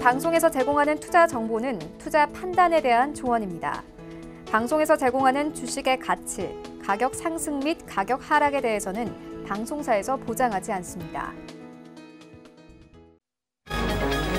방송에서 제공하는 투자 정보는 투자 판단에 대한 조언입니다. 방송에서 제공하는 주식의 가치, 가격 상승 및 가격 하락에 대해서는 방송사에서 보장하지 않습니다.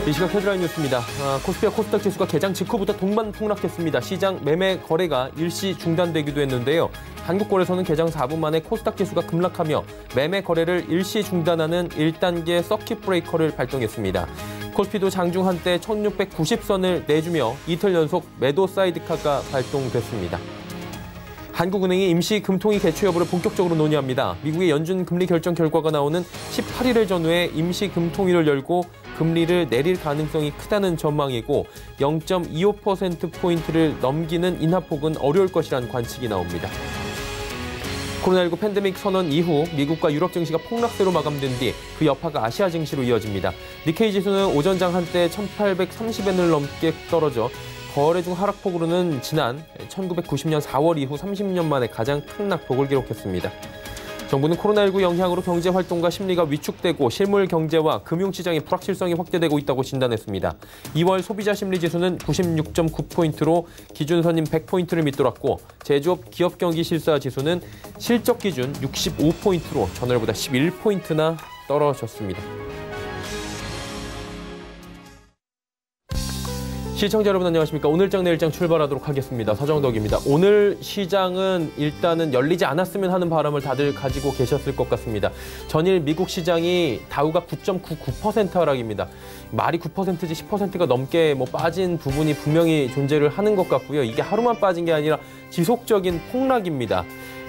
이 시각 헤드라인 뉴스입니다. 코스피와 코스닥 지수가 개장 직후부터 동반 폭락했습니다. 시장 매매 거래가 일시 중단되기도 했는데요. 한국거래소는 개장 4분 만에 코스닥 지수가 급락하며 매매 거래를 일시 중단하는 1단계 서킷 브레이커를 발동했습니다. 코스피도 장중 한때 1690선을 내주며 이틀 연속 매도 사이드카가 발동됐습니다. 한국은행이 임시 금통위 개최 여부를 본격적으로 논의합니다. 미국의 연준 금리 결정 결과가 나오는 18일을 전후해 임시 금통위를 열고 금리를 내릴 가능성이 크다는 전망이고 0.25%포인트를 넘기는 인하폭은 어려울 것이라는 관측이 나옵니다. 코로나19 팬데믹 선언 이후 미국과 유럽 증시가 폭락세로 마감된 뒤 그 여파가 아시아 증시로 이어집니다. 니케이 지수는 오전장 한때 1830엔을 넘게 떨어져 거래 중 하락폭으로는 지난 1990년 4월 이후 30년 만에 가장 큰 낙폭을 기록했습니다. 정부는 코로나19 영향으로 경제 활동과 심리가 위축되고 실물 경제와 금융시장의 불확실성이 확대되고 있다고 진단했습니다. 2월 소비자 심리지수는 96.9포인트로 기준선임 100포인트를 밑돌았고 제조업 기업 경기 실사 지수는 실적 기준 65포인트로 전월보다 11포인트나 떨어졌습니다. 시청자 여러분 안녕하십니까. 오늘장 내일장 출발하도록 하겠습니다. 서정덕입니다. 오늘 시장은 일단은 열리지 않았으면 하는 바람을 다들 가지고 계셨을 것 같습니다. 전일 미국 시장이 다우가 9.99% 하락입니다. 말이 9%지 10%가 넘게 빠진 부분이 분명히 존재를 하는 것 같고요. 이게 하루만 빠진 게 아니라 지속적인 폭락입니다.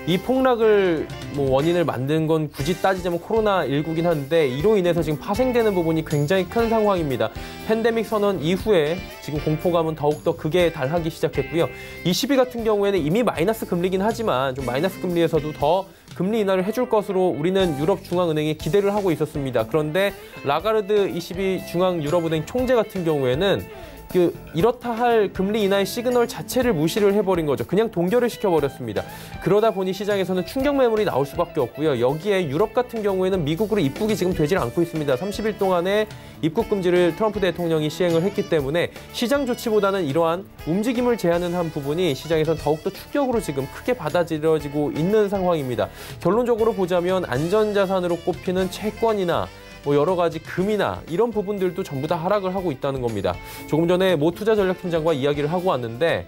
이 폭락을 원인을 만든 건 굳이 따지자면 코로나19긴 한데 이로 인해서 지금 파생되는 부분이 굉장히 큰 상황입니다. 팬데믹 선언 이후에 지금 공포감은 더욱더 극에 달하기 시작했고요. ECB 같은 경우에는 이미 마이너스 금리긴 하지만 좀 마이너스 금리에서도 더 금리 인하를 해줄 것으로 우리는 유럽중앙은행이 기대를 하고 있었습니다. 그런데 라가르드 ECB 중앙유럽은행 총재 같은 경우에는 이렇다 할 금리 인하의 시그널 자체를 무시를 해버린 거죠. 그냥 동결을 시켜버렸습니다. 그러다 보니 시장에서는 충격 매물이 나올 수밖에 없고요. 여기에 유럽 같은 경우에는 미국으로 입국이 지금 되질 않고 있습니다. 30일 동안의 입국 금지를 트럼프 대통령이 시행을 했기 때문에 시장 조치보다는 이러한 움직임을 제한은 한 부분이 시장에서는 더욱더 충격으로 지금 크게 받아들여지고 있는 상황입니다. 결론적으로 보자면 안전자산으로 꼽히는 채권이나 여러 가지 금이나 이런 부분들도 전부 다 하락을 하고 있다는 겁니다. 조금 전에 모 투자전략팀장과 이야기를 하고 왔는데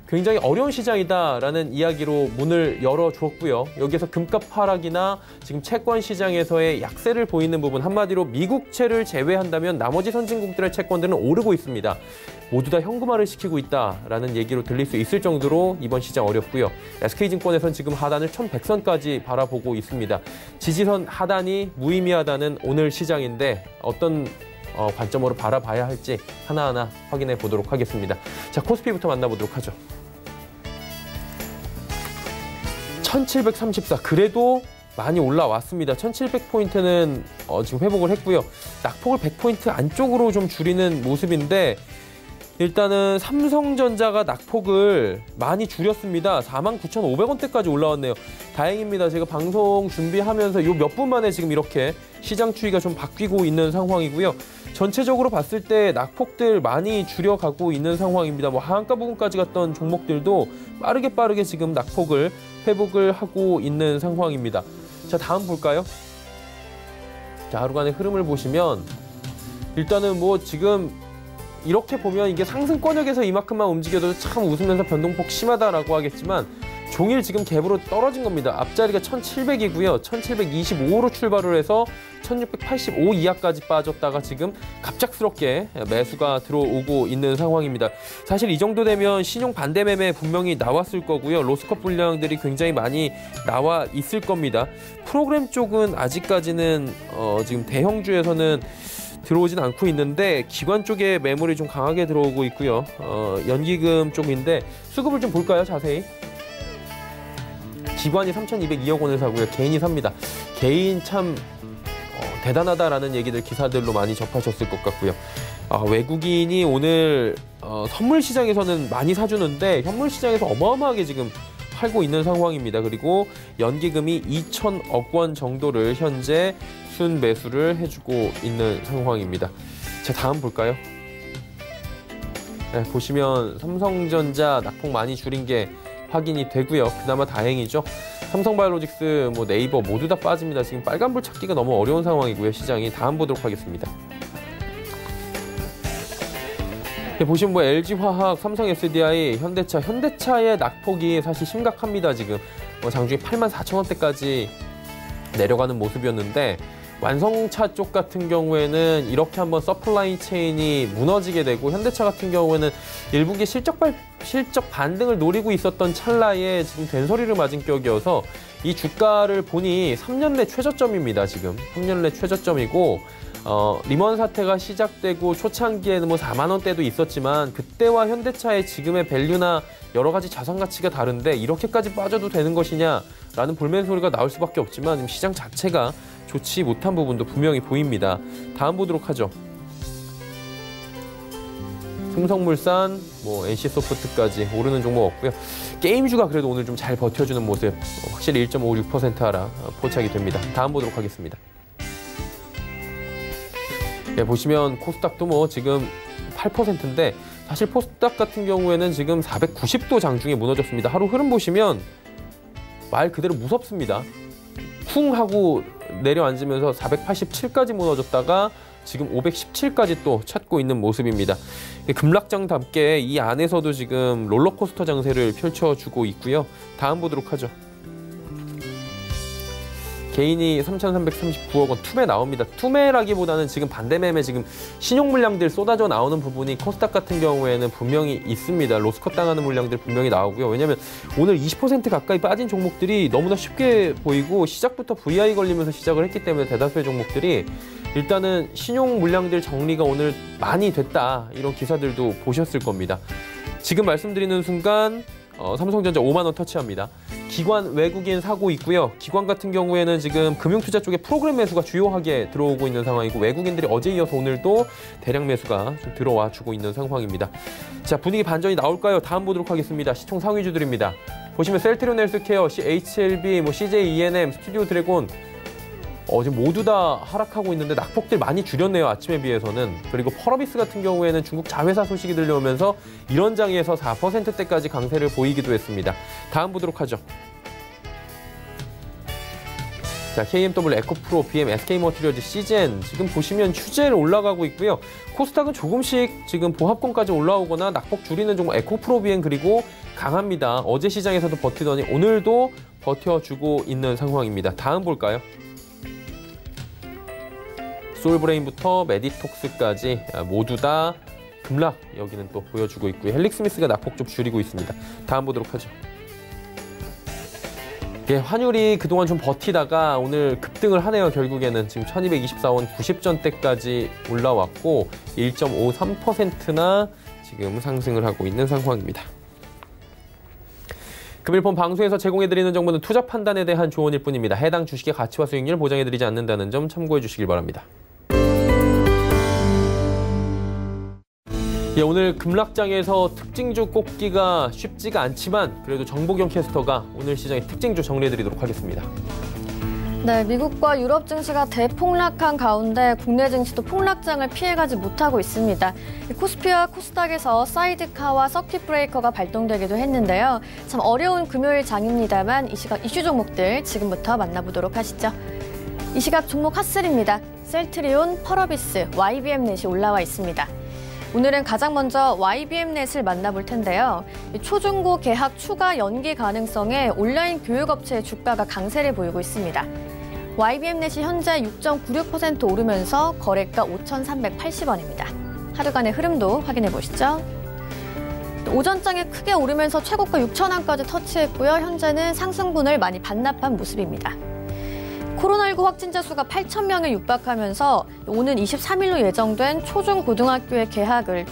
굉장히 어려운 시장이다라는 이야기로 문을 열어주었고요. 여기에서 금값 하락이나 지금 채권 시장에서의 약세를 보이는 부분, 한마디로 미국채를 제외한다면 나머지 선진국들의 채권들은 오르고 있습니다. 모두 다 현금화를 시키고 있다라는 얘기로 들릴 수 있을 정도로 이번 시장 어렵고요. SK증권에서는 지금 하단을 1100선까지 바라보고 있습니다. 지지선 하단이 무의미하다는 오늘 시장인데 어떤 관점으로 바라봐야 할지 하나하나 확인해 보도록 하겠습니다. 자, 코스피부터 만나보도록 하죠. 1734, 그래도 많이 올라왔습니다. 1700포인트는 지금 회복을 했고요. 낙폭을 100포인트 안쪽으로 좀 줄이는 모습인데 일단은 삼성전자가 낙폭을 많이 줄였습니다. 49,500원대까지 올라왔네요. 다행입니다. 제가 방송 준비하면서 요 몇 분 만에 지금 이렇게 시장 추이가 좀 바뀌고 있는 상황이고요. 전체적으로 봤을 때 낙폭들 많이 줄여가고 있는 상황입니다. 하한가 부분까지 갔던 종목들도 빠르게 지금 낙폭을 회복을 하고 있는 상황입니다. 자, 다음 볼까요? 자, 하루간의 흐름을 보시면 일단은 지금 이렇게 보면 이게 상승권역에서 이만큼만 움직여도 참 웃으면서 변동폭 심하다라고 하겠지만 종일 지금 갭으로 떨어진 겁니다. 앞자리가 1700이고요. 1725로 출발을 해서 1685 이하까지 빠졌다가 지금 갑작스럽게 매수가 들어오고 있는 상황입니다. 사실 이 정도 되면 신용 반대 매매 분명히 나왔을 거고요. 로스컷 분량들이 굉장히 많이 나와 있을 겁니다. 프로그램 쪽은 아직까지는 지금 대형주에서는 들어오진 않고 있는데 기관 쪽에 매물이 좀 강하게 들어오고 있고요. 연기금 쪽인데 수급을 좀 볼까요? 자세히. 기관이 3,202억 원을 사고요. 개인이 삽니다. 개인 참 대단하다라는 얘기들 기사들로 많이 접하셨을 것 같고요. 외국인이 오늘 선물 시장에서는 많이 사주는데 현물 시장에서 어마어마하게 지금 팔고 있는 상황입니다. 그리고 연기금이 2,000억 원 정도를 현재 순 매수를 해주고 있는 상황입니다. 자, 다음 볼까요? 네, 보시면 삼성전자 낙폭 많이 줄인 게 확인이 되고요. 그나마 다행이죠. 삼성바이오로직스, 네이버 모두 다 빠집니다. 지금 빨간불 찾기가 너무 어려운 상황이고요. 시장이 다음 보도록 하겠습니다. 네, 보시면 LG화학, 삼성SDI, 현대차의 낙폭이 사실 심각합니다. 지금 장중에 84,000원대까지 내려가는 모습이었는데 완성차 쪽 같은 경우에는 이렇게 한번 서플라이 체인이 무너지게 되고 현대차 같은 경우에는 1분기 실적 반등을 노리고 있었던 찰나에 지금 된소리를 맞은 격이어서 이 주가를 보니 3년 내 최저점입니다. 지금 3년 내 최저점이고 리먼 사태가 시작되고 초창기에는 4만 원대도 있었지만 그때와 현대차의 지금의 밸류나 여러 가지 자산 가치가 다른데 이렇게까지 빠져도 되는 것이냐라는 볼멘 소리가 나올 수밖에 없지만 시장 자체가 좋지 못한 부분도 분명히 보입니다. 다음 보도록 하죠. 삼성물산, NC소프트까지 오르는 종목 없고요. 게임주가 그래도 오늘 좀 잘 버텨주는 모습, 확실히 1.56% 하락 포착이 됩니다. 다음 보도록 하겠습니다. 네, 보시면 코스닥도 지금 8%인데 사실 코스닥 같은 경우에는 지금 490도 장중에 무너졌습니다. 하루 흐름 보시면 말 그대로 무섭습니다. 쿵 하고 내려앉으면서 487까지 무너졌다가 지금 517까지 또 찾고 있는 모습입니다. 급락장답게 이 안에서도 지금 롤러코스터 장세를 펼쳐주고 있고요. 다음 보도록 하죠. 개인이 3,339억 원 투매 나옵니다. 투매라기보다는 지금 반대매매 지금 신용 물량들 쏟아져 나오는 부분이 코스닥 같은 경우에는 분명히 있습니다. 로스컷 당하는 물량들 분명히 나오고요. 왜냐하면 오늘 20% 가까이 빠진 종목들이 너무나 쉽게 보이고 시작부터 VI 걸리면서 시작을 했기 때문에 대다수의 종목들이 일단은 신용 물량들 정리가 오늘 많이 됐다. 이런 기사들도 보셨을 겁니다. 지금 말씀드리는 순간 삼성전자 5만 원 터치합니다. 기관 외국인 사고 있고요. 기관 같은 경우에는 지금 금융투자 쪽에 프로그램 매수가 주요하게 들어오고 있는 상황이고 외국인들이 어제 이어서 오늘도 대량 매수가 좀 들어와 주고 있는 상황입니다. 자, 분위기 반전이 나올까요? 다음 보도록 하겠습니다. 시총 상위주들입니다. 보시면 셀트리온 헬스케어, HLB, CJ ENM, 스튜디오 드래곤 지금 모두 다 하락하고 있는데 낙폭들 많이 줄였네요. 아침에 비해서는. 그리고 펄어비스 같은 경우에는 중국 자회사 소식이 들려오면서 이런 장에서 4%대까지 강세를 보이기도 했습니다. 다음 보도록 하죠. 자, KMW, 에코프로, BM, SK머티리얼즈, 시젠 지금 보시면 휴재를 올라가고 있고요. 코스닥은 조금씩 지금 보합권까지 올라오거나 낙폭 줄이는 종목 에코프로, BM 그리고 강합니다. 어제 시장에서도 버티더니 오늘도 버텨주고 있는 상황입니다. 다음 볼까요? 솔브레인부터 메디톡스까지 모두 다 급락 여기는 또 보여주고 있고요. 헬릭스미스가 낙폭 좀 줄이고 있습니다. 다음 보도록 하죠. 예, 환율이 그동안 좀 버티다가 오늘 급등을 하네요. 결국에는 지금 1224원 90전대까지 올라왔고 1.53%나 지금 상승을 하고 있는 상황입니다. 금일폰 방송에서 제공해드리는 정보는 투자 판단에 대한 조언일 뿐입니다. 해당 주식의 가치와 수익률 보장해드리지 않는다는 점 참고해 주시길 바랍니다. 예, 오늘 급락장에서 특징주 꼽기가 쉽지가 않지만 그래도 정보경 캐스터가 오늘 시장의 특징주 정리해드리도록 하겠습니다. 네, 미국과 유럽 증시가 대폭락한 가운데 국내 증시도 폭락장을 피해가지 못하고 있습니다. 코스피와 코스닥에서 사이드카와 서킷 브레이커가 발동되기도 했는데요. 참 어려운 금요일 장입니다만 이 시각 이슈 종목들 지금부터 만나보도록 하시죠. 이 시각 종목 핫셀입니다. 셀트리온, 펄어비스, YBM넷이 올라와 있습니다. 오늘은 가장 먼저 YBM넷을 만나볼 텐데요. 초중고 개학 추가 연기 가능성에 온라인 교육업체의 주가가 강세를 보이고 있습니다. YBM넷이 현재 6.96% 오르면서 거래가 5,380원입니다. 하루간의 흐름도 확인해 보시죠. 오전장에 크게 오르면서 최고가 6,000원까지 터치했고요. 현재는 상승분을 많이 반납한 모습입니다. 코로나19 확진자 수가 8,000명에 육박하면서 오는 23일로 예정된 초중고등학교의 개학을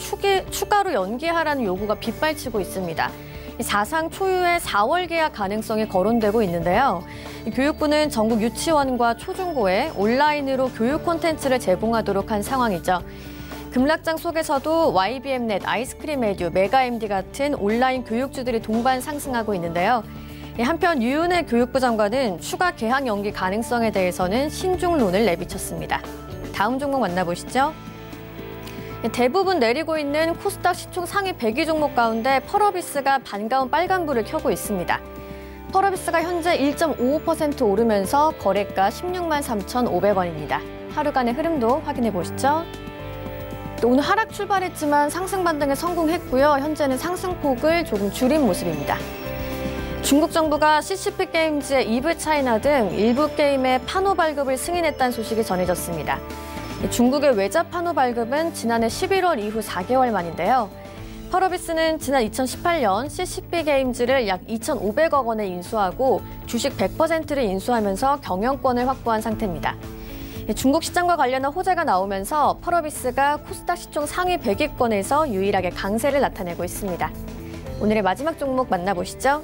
추가로 연기하라는 요구가 빗발치고 있습니다. 사상 초유의 4월 개학 가능성이 거론되고 있는데요. 교육부는 전국 유치원과 초중고에 온라인으로 교육 콘텐츠를 제공하도록 한 상황이죠. 급락장 속에서도 YBM넷, 아이스크림 에듀, 메가MD 같은 온라인 교육주들이 동반 상승하고 있는데요. 한편 유은혜 교육부 장관은 추가 개학 연기 가능성에 대해서는 신중론을 내비쳤습니다. 다음 종목 만나보시죠. 대부분 내리고 있는 코스닥 시총 상위 100위 종목 가운데 펄어비스가 반가운 빨간불을 켜고 있습니다. 펄어비스가 현재 1.55% 오르면서 거래가 16만 3,500원입니다. 하루간의 흐름도 확인해 보시죠. 또 오늘 하락 출발했지만 상승 반등에 성공했고요. 현재는 상승폭을 조금 줄인 모습입니다. 중국 정부가 CCP 게임즈의 이브 차이나 등 일부 게임의 판호 발급을 승인했다는 소식이 전해졌습니다. 중국의 외자 판호 발급은 지난해 11월 이후 4개월 만인데요. 펄어비스는 지난 2018년 CCP 게임즈를 약 2,500억 원에 인수하고 주식 100%를 인수하면서 경영권을 확보한 상태입니다. 중국 시장과 관련한 호재가 나오면서 펄어비스가 코스닥 시총 상위 100위권에서 유일하게 강세를 나타내고 있습니다. 오늘의 마지막 종목 만나보시죠.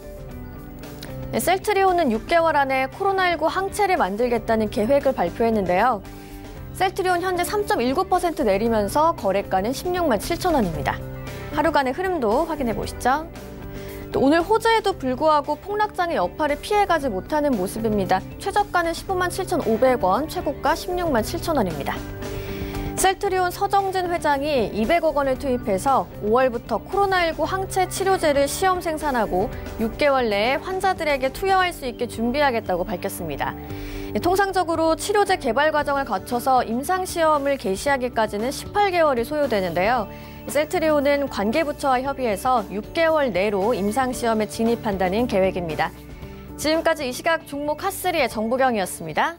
셀트리온은 6개월 안에 코로나19 항체를 만들겠다는 계획을 발표했는데요. 셀트리온 현재 3.19% 내리면서 거래가는 16만 7천 원입니다. 하루간의 흐름도 확인해 보시죠. 또 오늘 호재에도 불구하고 폭락장의 여파를 피해가지 못하는 모습입니다. 최저가는 15만 7,500원, 최고가 16만 7천 원입니다. 셀트리온 서정진 회장이 200억 원을 투입해서 5월부터 코로나19 항체 치료제를 시험 생산하고 6개월 내에 환자들에게 투여할 수 있게 준비하겠다고 밝혔습니다. 통상적으로 치료제 개발 과정을 거쳐서 임상시험을 개시하기까지는 18개월이 소요되는데요. 셀트리온은 관계부처와 협의해서 6개월 내로 임상시험에 진입한다는 계획입니다. 지금까지 이 시각 종목 핫3의 정보경이었습니다.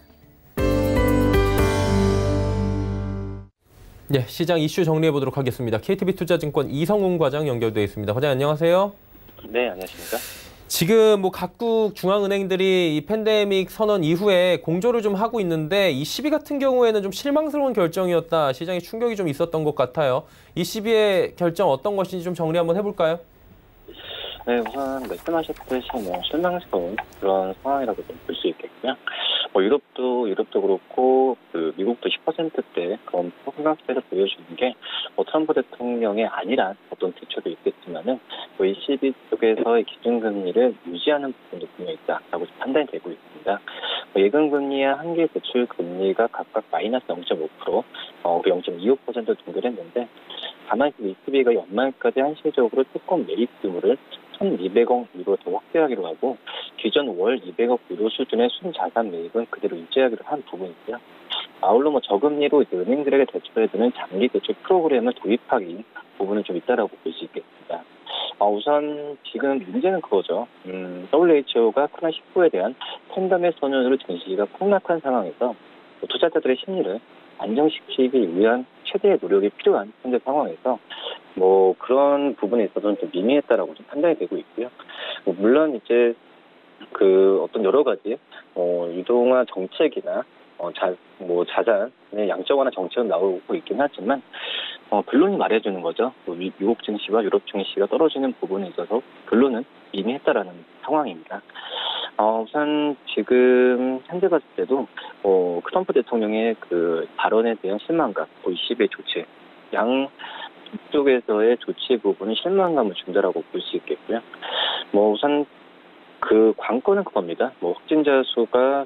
네, 시장 이슈 정리해 보도록 하겠습니다. KTB투자증권 이성훈 과장 연결되어 있습니다. 과장 안녕하세요. 네, 안녕하십니까. 지금 뭐 각국 중앙은행들이 이 팬데믹 선언 이후에 공조를 좀 하고 있는데 이 시비 같은 경우에는 좀 실망스러운 결정이었다. 시장에 충격이 좀 있었던 것 같아요. 이 시비의 결정 어떤 것인지 좀 정리 한번 해볼까요? 네, 우선 말씀하셨듯이 실망스러운 그런 상황이라고 볼 수 있겠고요. 유럽도 그렇고 미국도 10%대 그런 폭락세를 보여주는 게 트럼프 대통령의 아니란 어떤 대처도 있겠지만은 ECB 쪽에서의 기준금리를 유지하는 부분도 분명히 있다라고 판단이 되고 있습니다. 예금금리와 한계 대출 금리가 각각 마이너스 0.5%, 0.25% 동결 했는데 다만 ECB가 연말까지 한시적으로 채권 매입 규모를 1,200억 유로 더 확대하기로 하고 기존 월 200억 유로 수준의 순자산 매입은 그대로 유지하기로 한 부분이고요. 아울러 저금리로 은행들에게 대출해주는 장기 대출 프로그램을 도입하기 부분은 좀 있다라고 볼 수 있겠습니다. 우선 지금 문제는 그거죠. WHO가 코로나19에 대한 팬데믹 선언으로 증시가 폭락한 상황에서 투자자들의 심리를 안정시키기 위한 최대의 노력이 필요한 현재 상황에서 그런 부분에 있어서는 좀 미미했다라고 좀 판단이 되고 있고요. 물론 이제 어떤 여러 가지 유동화 정책이나 자산의 양적완화 정책은 나오고 있긴 하지만 결론이 말해주는 거죠. 미국 증시와 유럽 증시가 떨어지는 부분에 있어서 결론은 미미했다라는 상황입니다. 우선 지금 현재 봤을 때도 트럼프 대통령의 그 발언에 대한 실망감, ECB의 조치, 양 쪽에서의 조치 부분은 실망감을 준다라고 볼 수 있겠고요. 우선 그 관건은 그겁니다. 확진자 수가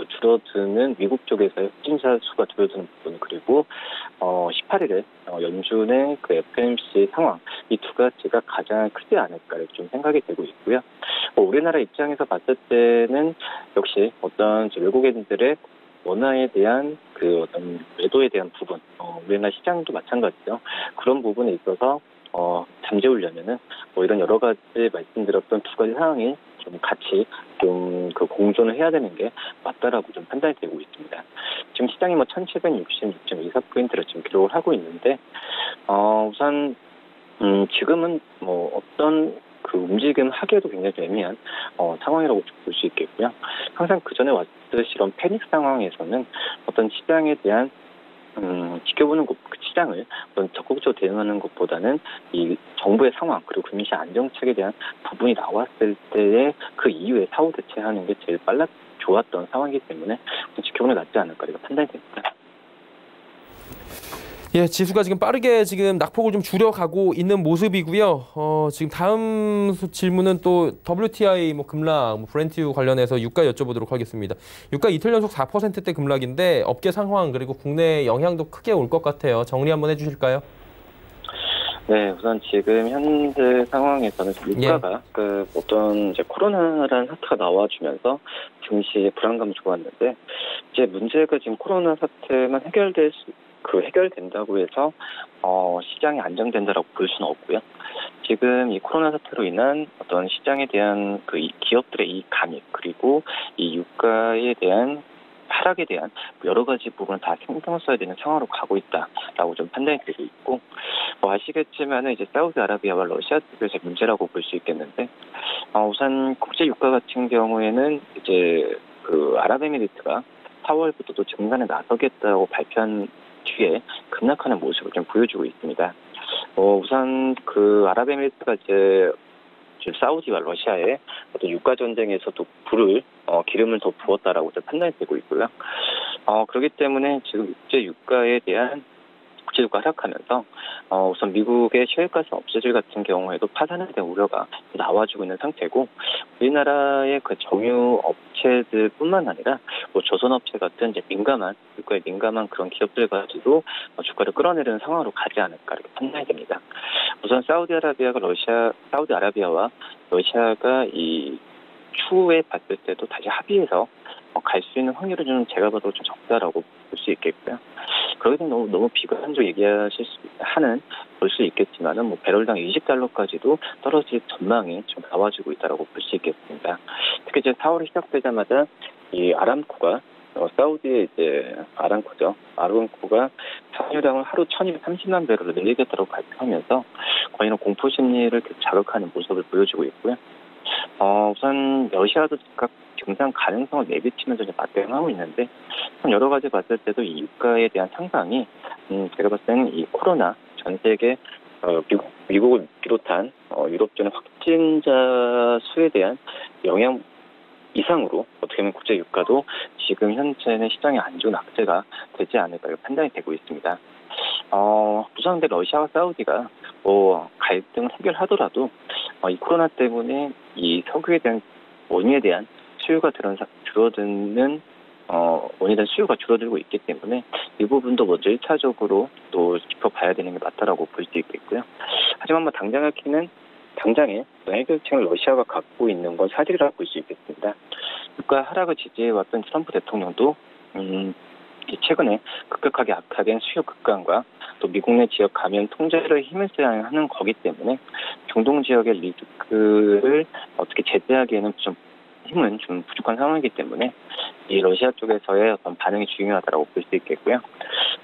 줄어드는 미국 쪽에서의 확진자 수가 줄어드는 부분, 그리고 18일에 연준의 FOMC 상황, 이 두 가지가 가장 크지 않을까 좀 생각이 되고 있고요. 우리나라 입장에서 봤을 때는 역시 어떤 외국인들의 원화에 대한 어떤 매도에 대한 부분, 우리나라 시장도 마찬가지죠. 그런 부분에 있어서 잠재우려면은 이런 여러 가지 말씀드렸던 두 가지 상황이 좀 같이 공존을 해야 되는 게 맞다라고 좀 판단이 되고 있습니다. 지금 시장이 1766.24포인트를 지금 기록을 하고 있는데, 우선 지금은 어떤 움직임 하기에도 굉장히 좀 애매한 상황이라고 볼 수 있겠고요. 항상 그 전에 왔듯이 이런 패닉 상황에서는 어떤 시장에 대한 지켜보는 그 시장을 적극적으로 대응하는 것보다는 이 정부의 상황 그리고 금융시 안정책에 대한 부분이 나왔을 때의 그 이후에 사후 대처하는 게 제일 좋았던 상황이기 때문에 지켜보는 게 낫지 않을까 이렇게 판단이 됩니다. 예, 지수가 지금 빠르게 지금 낙폭을 좀 줄여가고 있는 모습이고요. 지금 다음 질문은 또 WTI 급락, 브렌트유 관련해서 유가 여쭤보도록 하겠습니다. 유가 이틀 연속 4%대 급락인데 업계 상황 그리고 국내 영향도 크게 올 것 같아요. 정리 한번 해주실까요? 네, 우선 지금 현재 상황에서는 유가가 어떤 이제 코로나라는 사태가 나와주면서 증시의 불안감을 줘왔는데, 이제 문제가 지금 코로나 사태만 해결된다고 해서 시장이 안정된다라고 볼 수는 없고요. 지금 이 코로나 사태로 인한 어떤 시장에 대한 이 기업들의 이 감익, 그리고 이 유가에 대한 하락에 대한 여러 가지 부분을 다 신경 써야 되는 상황으로 가고 있다라고 좀 판단이 되고 있고, 아시겠지만은 이제 사우디아라비아와 러시아 쪽에서 문제라고 볼 수 있겠는데, 우선 국제 유가 같은 경우에는 이제 아랍에미리트가 4월부터 또 증산에 나서겠다고 발표한 뒤에 급락하는 모습을 좀 보여주고 있습니다. 우선 아랍에미리트가 이제 사우디와 러시아의 어떤 유가 전쟁에서도 기름을 더 부었다라고 판단이 되고 있고요. 그렇기 때문에 지금 국제 유가에 대한 국제 유가 하락하면서 우선 미국의 셰일가스 업체들 같은 경우에도 파산에 대한 우려가 나와주고 있는 상태고, 우리나라의 정유 업체들뿐만 아니라 조선업체 같은 이제 유가에 민감한 그런 기업들까지도 주가를 끌어내리는 상황으로 가지 않을까 이렇게 판단이 됩니다. 우선 사우디아라비아와 러시아가 이 추후에 봤을 때도 다시 합의해서 갈 수 있는 확률은 좀 제가 봐도 좀 적다라고 볼 수 있겠고요. 그러기 때문에 너무 비관적 볼 수 있겠지만은 배럴당 $20까지도 떨어질 전망이 좀 나와주고 있다라고 볼 수 있겠습니다. 특히 이제 4월이 시작되자마자 이 아람코가 사우디의 이제 아람코가 산유량을 하루 1,230만 배럴을 늘리겠다고 발표하면서 거의는 공포 심리를 자극하는 모습을 보여주고 있고요. 우선 러시아도 즉각 증상 가능성을 내비치면서 맞대응하고 있는데, 여러 가지 봤을 때도 이 유가에 대한 상승이 제가 봤을 때는 이 코로나 전 세계 미국을 비롯한 유럽존의 확진자 수에 대한 영향 이상으로 어떻게 보면 국제 유가도 지금 현재는 시장에 안 좋은 악재가 되지 않을까 판단이 되고 있습니다. 우선 근데 러시아와 사우디가 갈등을 해결하더라도 이 코로나 때문에 이 석유에 대한 원유에 대한 수요가 줄어들고 있기 때문에 이 부분도 먼저 1차적으로 또 짚어봐야 되는 게 맞다라고 볼 수 있겠고요. 하지만 당장의 해결책을 러시아가 갖고 있는 건 사실이라고 볼 수 있겠습니다. 유가 하락을 지지해왔던 트럼프 대통령도 최근에 급격하게 악화된 수요 급감과 또 미국 내 지역 감염 통제를 힘을 써야 하는 거기 때문에 중동 지역의 리스크를 어떻게 제재하기에는 힘은 좀 부족한 상황이기 때문에 이 러시아 쪽에서의 어떤 반응이 중요하다고 볼 수 있겠고요.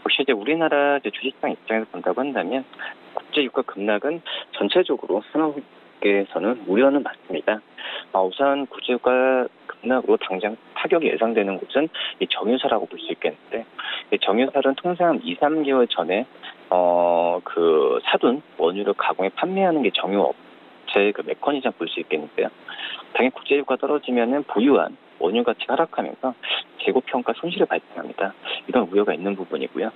혹시 이제 우리나라 주식시장 입장에서 본다고 한다면 국제 유가 급락은 전체적으로 산업계에서는 우려는 많습니다. 우선 국제 유가 급락으로 당장 타격이 예상되는 곳은 이 정유사라고 볼 수 있겠는데, 이 정유사는 통상 2-3개월 전에 사둔 원유를 가공해 판매하는 게 정유업체의 메커니즘 볼 수 있겠는데요. 당연히 국제 유가 떨어지면은 보유한 원유 가치가 하락하면서 재고 평가 손실이 발생합니다. 이런 우려가 있는 부분이고요.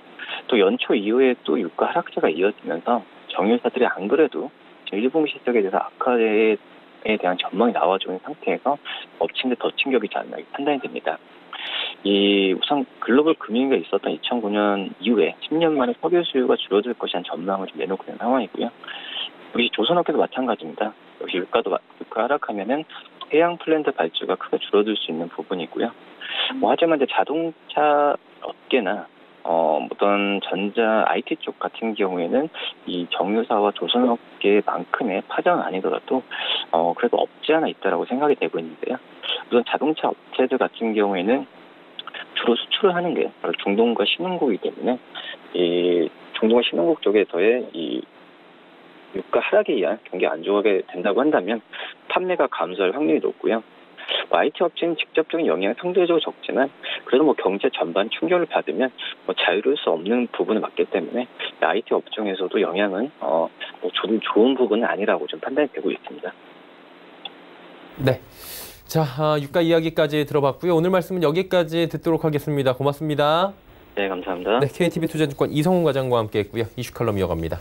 또 연초 이후에 또 유가 하락세가 이어지면서 정유사들이 안 그래도 지금 1분기 실적에 대해서 악화에 대한 전망이 나와주고 있는 상태에서 업체인데 더 충격이지 않나 판단이 됩니다. 우선 글로벌 금융위기가 있었던 2009년 이후에 10년 만에 석유 수요가 줄어들 것이라는 전망을 좀 내놓고 있는 상황이고요. 역시 조선업계도 마찬가지입니다. 역시 유가 하락하면은 해양 플랜트 발주가 크게 줄어들 수 있는 부분이고요. 하지만 이제 자동차 업계나 어떤 전자 IT 쪽 같은 경우에는 이 정유사와 조선업계만큼의 파장은 아니더라도 그래도 없지 않아 있다라고 생각이 되고 있는데요. 우선 자동차 업체들 같은 경우에는 주로 수출을 하는 게 바로 중동과 신흥국이기 때문에 이 중동과 신흥국 쪽에서의 이 유가 하락에 의한 경기 안 좋게 된다고 한다면 판매가 감소할 확률이 높고요. IT 업체는 직접적인 영향이 상대적으로 적지만 그래도 경제 전반 충격을 받으면 자유로울 수 없는 부분을 맞기 때문에 IT 업종에서도 영향은 좋은 부분은 아니라고 좀 판단이 되고 있습니다. 네. 자, 유가 이야기까지 들어봤고요. 오늘 말씀은 여기까지 듣도록 하겠습니다. 고맙습니다. 네, 감사합니다. 네, KTB 투자증권 이성훈 과장과 함께했고요. 이슈 칼럼 이어갑니다.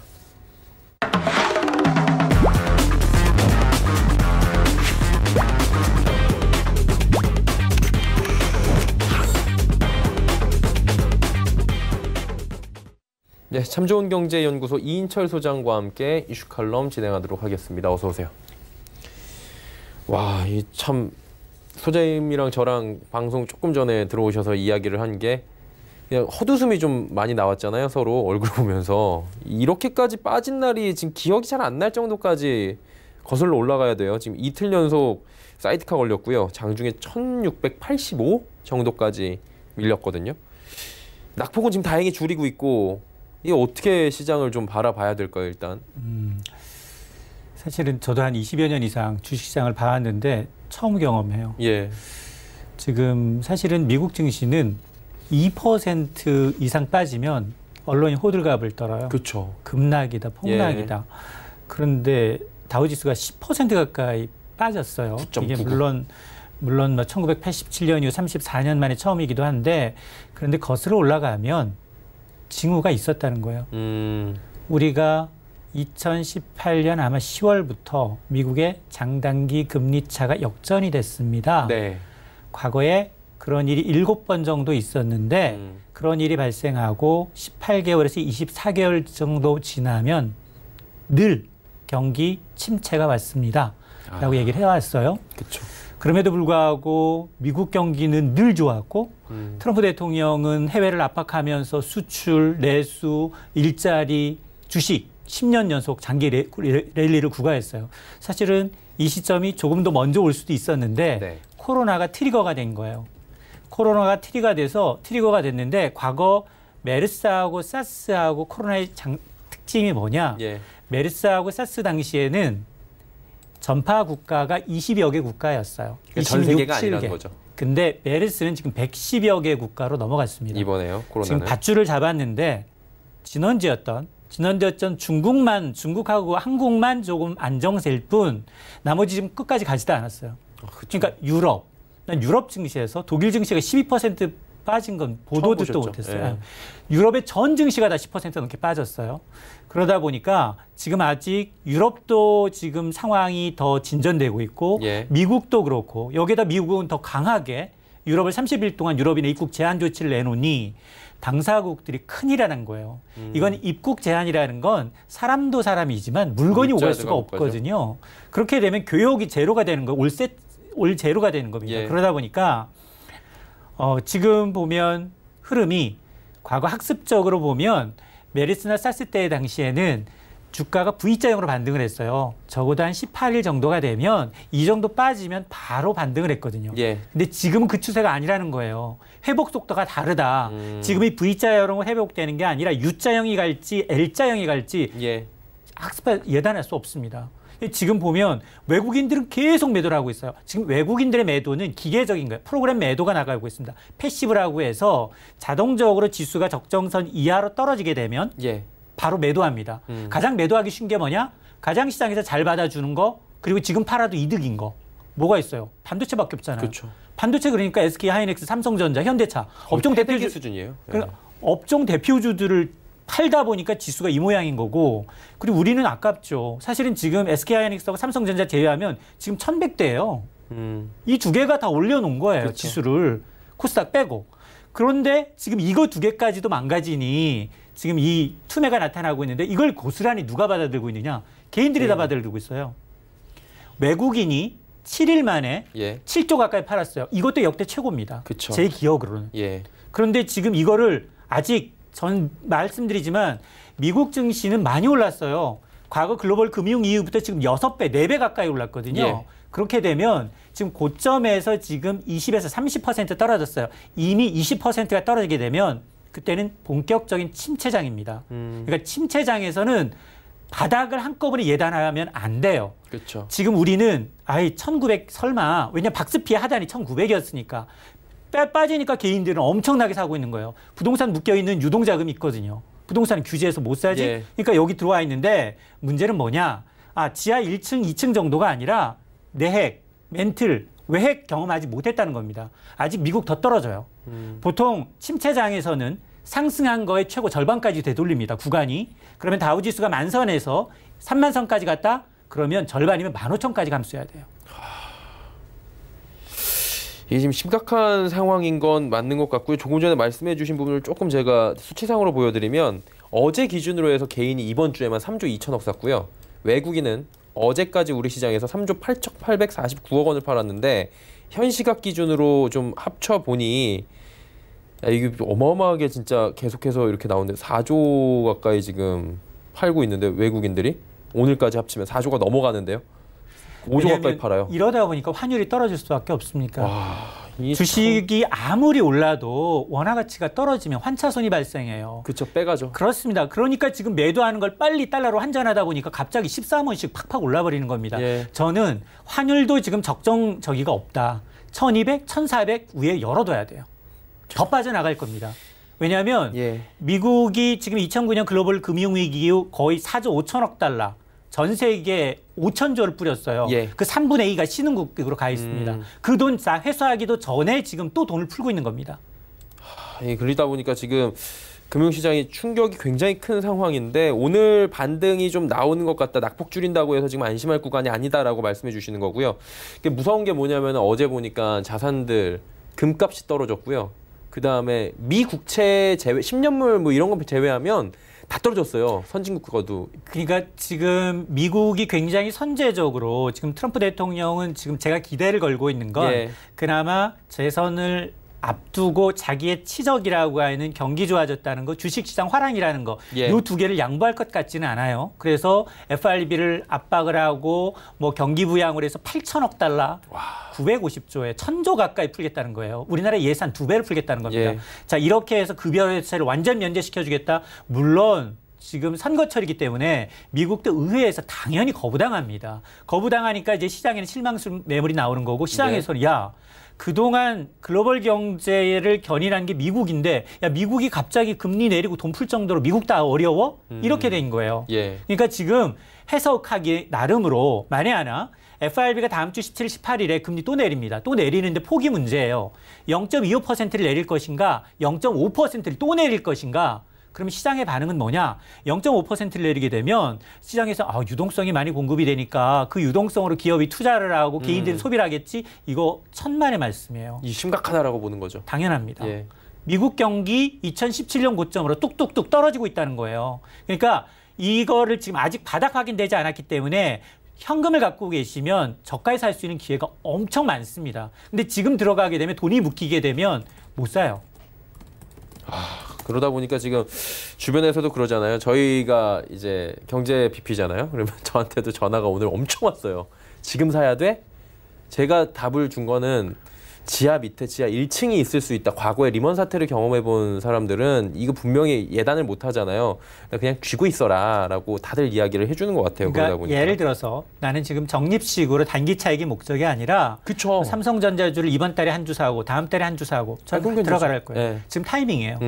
네, 참 좋은 경제연구소 이인철 소장과 함께 이슈 칼럼 진행하도록 하겠습니다. 어서 오세요. 와, 이 참 소장님이랑 저랑 방송 조금 전에 들어오셔서 이야기를 한 게 그냥 헛웃음이 좀 많이 나왔잖아요. 서로 얼굴 보면서. 이렇게까지 빠진 날이 지금 기억이 잘 안 날 정도까지 거슬러 올라가야 돼요. 지금 이틀 연속 사이드카 걸렸고요. 장중에 1685 정도까지 밀렸거든요. 낙폭은 지금 다행히 줄이고 있고 이게 어떻게 시장을 좀 바라봐야 될까요, 일단? 사실은 저도 한 20여 년 이상 주식시장을 봐왔는데 처음 경험해요. 예. 지금 사실은 미국 증시는 2% 이상 빠지면 언론이 호들갑을 떨어요. 그렇죠. 급락이다, 폭락이다. 예. 그런데 다우지수가 10% 가까이 빠졌어요. 9.99. 이게 물론 뭐 1987년 이후 34년 만에 처음이기도 한데 그런데 거슬러 올라가면 징후가 있었다는 거예요. 우리가 2018년 아마 10월부터 미국의 장단기 금리 차가 역전이 됐습니다. 네. 과거에 그런 일이 7번 정도 있었는데 그런 일이 발생하고 18개월에서 24개월 정도 지나면 늘 경기 침체가 왔습니다. 라고 얘기를 해왔어요. 그렇죠. 그럼에도 불구하고 미국 경기는 늘 좋았고 트럼프 대통령은 해외를 압박하면서 수출, 내수, 일자리, 주식 10년 연속 장기 랠리를 구가했어요. 사실은 이 시점이 조금 더 먼저 올 수도 있었는데 네. 코로나가 트리거가 된 거예요. 코로나가 트리거가 됐는데 과거 메르스하고 사스하고 코로나의 특징이 뭐냐? 예. 메르스하고 사스 당시에는 전파 국가가 20여 개 국가였어요. 그러니까 전 세계가 7개. 아니라는 거죠. 근데 메르스는 지금 110여 개 국가로 넘어갔습니다. 이번에요, 코로나는. 지금 밧줄을 잡았는데 진원지였던 중국하고 한국만 조금 안정세일 뿐 나머지 지금 끝까지 가지도 않았어요. 그렇죠. 그러니까 유럽 증시에서 독일 증시가 12% 빠진 건 보도 듣도 못했어요. 예. 유럽의 전 증시가 다 10% 넘게 빠졌어요. 그러다 보니까 지금 아직 유럽도 지금 상황이 더 진전되고 있고 예. 미국도 그렇고 여기다 미국은 더 강하게 유럽을 30일 동안 유럽인의 입국 제한 조치를 내놓으니 당사국들이 큰일이라는 거예요. 이건 입국 제한이라는 건 사람도 사람이지만 물건이 오갈 수가 없거든요. 그렇게 되면 교역이 제로가 되는 거예요. 올 제로가 되는 겁니다. 예. 그러다 보니까 지금 보면 흐름이 과거 학습적으로 보면 메르스나 사스 때 당시에는 주가가 V자형으로 반등을 했어요. 적어도 한 18일 정도가 되면 이 정도 빠지면 바로 반등을 했거든요. 예. 근데 지금은 그 추세가 아니라는 거예요. 회복 속도가 다르다. 지금이 V자형으로 회복되는 게 아니라 U자형이 갈지 L자형이 갈지 예. 학습에 예단할 수 없습니다. 지금 보면 외국인들은 계속 매도를 하고 있어요. 지금 외국인들의 매도는 기계적인 거예요. 프로그램 매도가 나가고 있습니다. 패시브라고 해서 자동적으로 지수가 적정선 이하로 떨어지게 되면 예. 바로 매도합니다. 가장 매도하기 쉬운 게 뭐냐? 가장 시장에서 잘 받아주는 거 그리고 지금 팔아도 이득인 거. 뭐가 있어요? 반도체밖에 없잖아요. 그렇죠. 반도체 그러니까 SK 하이닉스, 삼성전자, 현대차 업종 대표 수준이에요. 그러니까 업종 대표주들을 팔다 보니까 지수가 이 모양인 거고 그리고 우리는 아깝죠. 사실은 지금 SK 하이닉스하고 삼성전자 제외하면 지금 1100대예요. 이 두 개가 다 올려놓은 거예요. 그렇죠. 지수를 코스닥 빼고. 그런데 지금 이거 두 개까지도 망가지니 지금 이 투매가 나타나고 있는데 이걸 고스란히 누가 받아들고 있느냐. 개인들이 다 받아들고 있어요. 외국인이 7일 만에 예. 7조 가까이 팔았어요. 이것도 역대 최고입니다. 그쵸. 제 기억으로는. 예. 그런데 지금 이거를 아직 전 말씀드리지만 미국 증시는 많이 올랐어요. 과거 글로벌 금융 이후부터 지금 6배, 4배 가까이 올랐거든요. 예. 그렇게 되면 지금 고점에서 지금 20에서 30% 떨어졌어요. 이미 20%가 떨어지게 되면 그때는 본격적인 침체장입니다. 그러니까 침체장에서는 바닥을 한꺼번에 예단하면 안 돼요. 그렇죠. 지금 우리는 1900 설마 왜냐면 박스피해 하단이 1900이었으니까 빠지니까 개인들은 엄청나게 사고 있는 거예요. 부동산 묶여있는 유동자금이 있거든요. 부동산 규제해서 못 사지? 예. 그러니까 여기 들어와 있는데 문제는 뭐냐? 지하 1층, 2층 정도가 아니라 내핵, 멘틀, 외핵 경험하지 못했다는 겁니다. 아직 미국 더 떨어져요. 보통 침체장에서는 상승한 거의 최고 절반까지 되돌립니다. 구간이. 그러면 다우지수가 10,000선에서 30,000선까지 갔다? 그러면 절반이면 15,000까지 감소해야 돼요. 이게 지금 심각한 상황인 건 맞는 것 같고요. 조금 전에 말씀해 주신 부분을 조금 제가 수치상으로 보여드리면 어제 기준으로 해서 개인이 이번 주에만 3조 2천억 샀고요. 외국인은 어제까지 우리 시장에서 3조 849억 원을 팔았는데 현 시각 기준으로 좀 합쳐보니 이게 어마어마하게 진짜 계속해서 이렇게 나오는데 4조 가까이 지금 팔고 있는데 외국인들이 오늘까지 합치면 4조가 넘어가는데요. 5조 가까이 팔아요. 이러다 보니까 환율이 떨어질 수밖에 없습니까? 와, 주식이 아무리 올라도 원화 가치가 떨어지면 환차손이 발생해요. 그렇죠. 빼가죠. 그렇습니다. 그러니까 지금 매도하는 걸 빨리 달러로 환전하다 보니까 갑자기 13원씩 팍팍 올라버리는 겁니다. 예. 저는 환율도 지금 적정저기가 없다. 1200, 1400 위에 열어둬야 돼요. 더 빠져나갈 겁니다. 왜냐하면 예. 미국이 지금 2009년 글로벌 금융위기 이후 거의 4조 5천억 달러 전 세계에 5천조를 뿌렸어요. 예. 그 3분의 2가 신흥국으로 가 있습니다. 그 돈 다 회수하기도 전에 지금 또 돈을 풀고 있는 겁니다. 그러다 보니까 지금 금융시장이 충격이 굉장히 큰 상황인데 오늘 반등이 좀 나오는 것 같다. 낙폭 줄인다고 해서 지금 안심할 구간이 아니다라고 말씀해 주시는 거고요. 무서운 게 뭐냐면 어제 보니까 자산들 금값이 떨어졌고요. 그다음에 미 국채 제외 10년물 뭐 이런 거 제외하면 다 떨어졌어요. 선진국 거도. 그러니까 지금 미국이 굉장히 선제적으로 지금 트럼프 대통령은 지금 제가 기대를 걸고 있는 건 예. 그나마 재선을 앞두고 자기의 치적이라고 하는 경기 좋아졌다는 거, 주식시장 화랑이라는 거, 예. 이 두 개를 양보할 것 같지는 않아요. 그래서 FRB를 압박을 하고 뭐 경기 부양을 해서 8천억 달러, 950조에 1,000조 가까이 풀겠다는 거예요. 우리나라 예산 2배를 풀겠다는 겁니다. 예. 자, 이렇게 해서 급여세를 완전 면제시켜주겠다. 물론 지금 선거철이기 때문에 미국도 의회에서 당연히 거부당합니다. 거부당하니까 이제 시장에는 실망 매물이 나오는 거고 시장에서는 네. 야, 그동안 글로벌 경제를 견인한 게 미국인데 야, 미국이 갑자기 금리 내리고 돈 풀 정도로 미국 다 어려워? 이렇게 된 거예요. 예. 그러니까 지금 해석하기 나름으로 만에 하나 FRB가 다음 주 17, 18일에 금리 또 내립니다. 또 내리는데 폭이 문제예요. 0.25%를 내릴 것인가 0.5%를 또 내릴 것인가. 그러면 시장의 반응은 뭐냐? 0.5%를 내리게 되면 시장에서 유동성이 많이 공급이 되니까 그 유동성으로 기업이 투자를 하고 개인들이 소비를 하겠지? 이거 천만의 말씀이에요. 이 심각하다라고 보는 거죠. 당연합니다. 예. 미국 경기 2017년 고점으로 뚝뚝뚝 떨어지고 있다는 거예요. 그러니까 이거를 지금 아직 바닥 확인되지 않았기 때문에 현금을 갖고 계시면 저가에 살 수 있는 기회가 엄청 많습니다. 근데 지금 들어가게 되면 돈이 묶이게 되면 못 사요. 그러다 보니까 지금 주변에서도 그러잖아요. 저희가 이제 경제 BP잖아요. 그러면 저한테도 전화가 오늘 엄청 왔어요. 지금 사야 돼? 제가 답을 준 거는 지하 밑에 지하 1층이 있을 수 있다. 과거에 리먼 사태를 경험해 본 사람들은 이거 분명히 예단을 못 하잖아요. 그냥 쥐고 있어라 라고 다들 이야기를 해주는 것 같아요. 그러니까 그러다 보니까. 예를 들어서 나는 지금 적립식으로 단기 차익이 목적이 아니라 그쵸. 삼성전자주를 이번 달에 한 주 사고 다음 달에 한 주 사고 저는 들어가라 할 거예요. 네. 지금 타이밍이에요.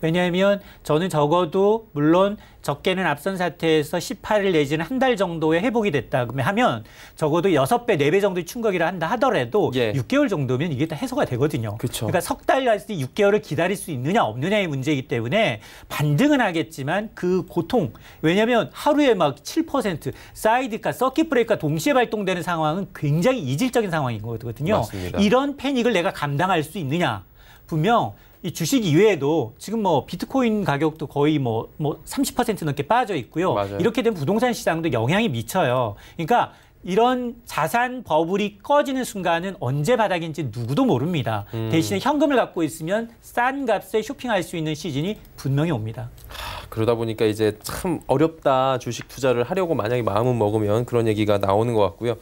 왜냐하면 저는 적어도 물론 적게는 앞선 사태에서 18일 내지는 한 달 정도의 회복이 됐다 하면 적어도 6배, 4배 정도의 충격이라 한다 하더라도 예. 6개월 정도면 이게 다 해소가 되거든요. 그쵸. 그러니까 석 달 갔을 때 6개월을 기다릴 수 있느냐 없느냐의 문제이기 때문에 반등은 하겠지만 그 고통, 왜냐하면 하루에 막 7% 사이드카, 서킷 브레이크가 동시에 발동되는 상황은 굉장히 이질적인 상황인 거거든요. 맞습니다. 이런 패닉을 내가 감당할 수 있느냐. 분명 이 주식 이외에도 지금 뭐 비트코인 가격도 거의 뭐 30% 넘게 빠져 있고요. 맞아요. 이렇게 되면 부동산 시장도 영향이 미쳐요. 그러니까 이런 자산 버블이 꺼지는 순간은 언제 바닥인지 누구도 모릅니다. 대신에 현금을 갖고 있으면 싼 값에 쇼핑할 수 있는 시즌이 분명히 옵니다. 그러다 보니까 이제 참 어렵다. 주식 투자를 하려고 만약에 마음은 먹으면 그런 얘기가 나오는 것 같고요.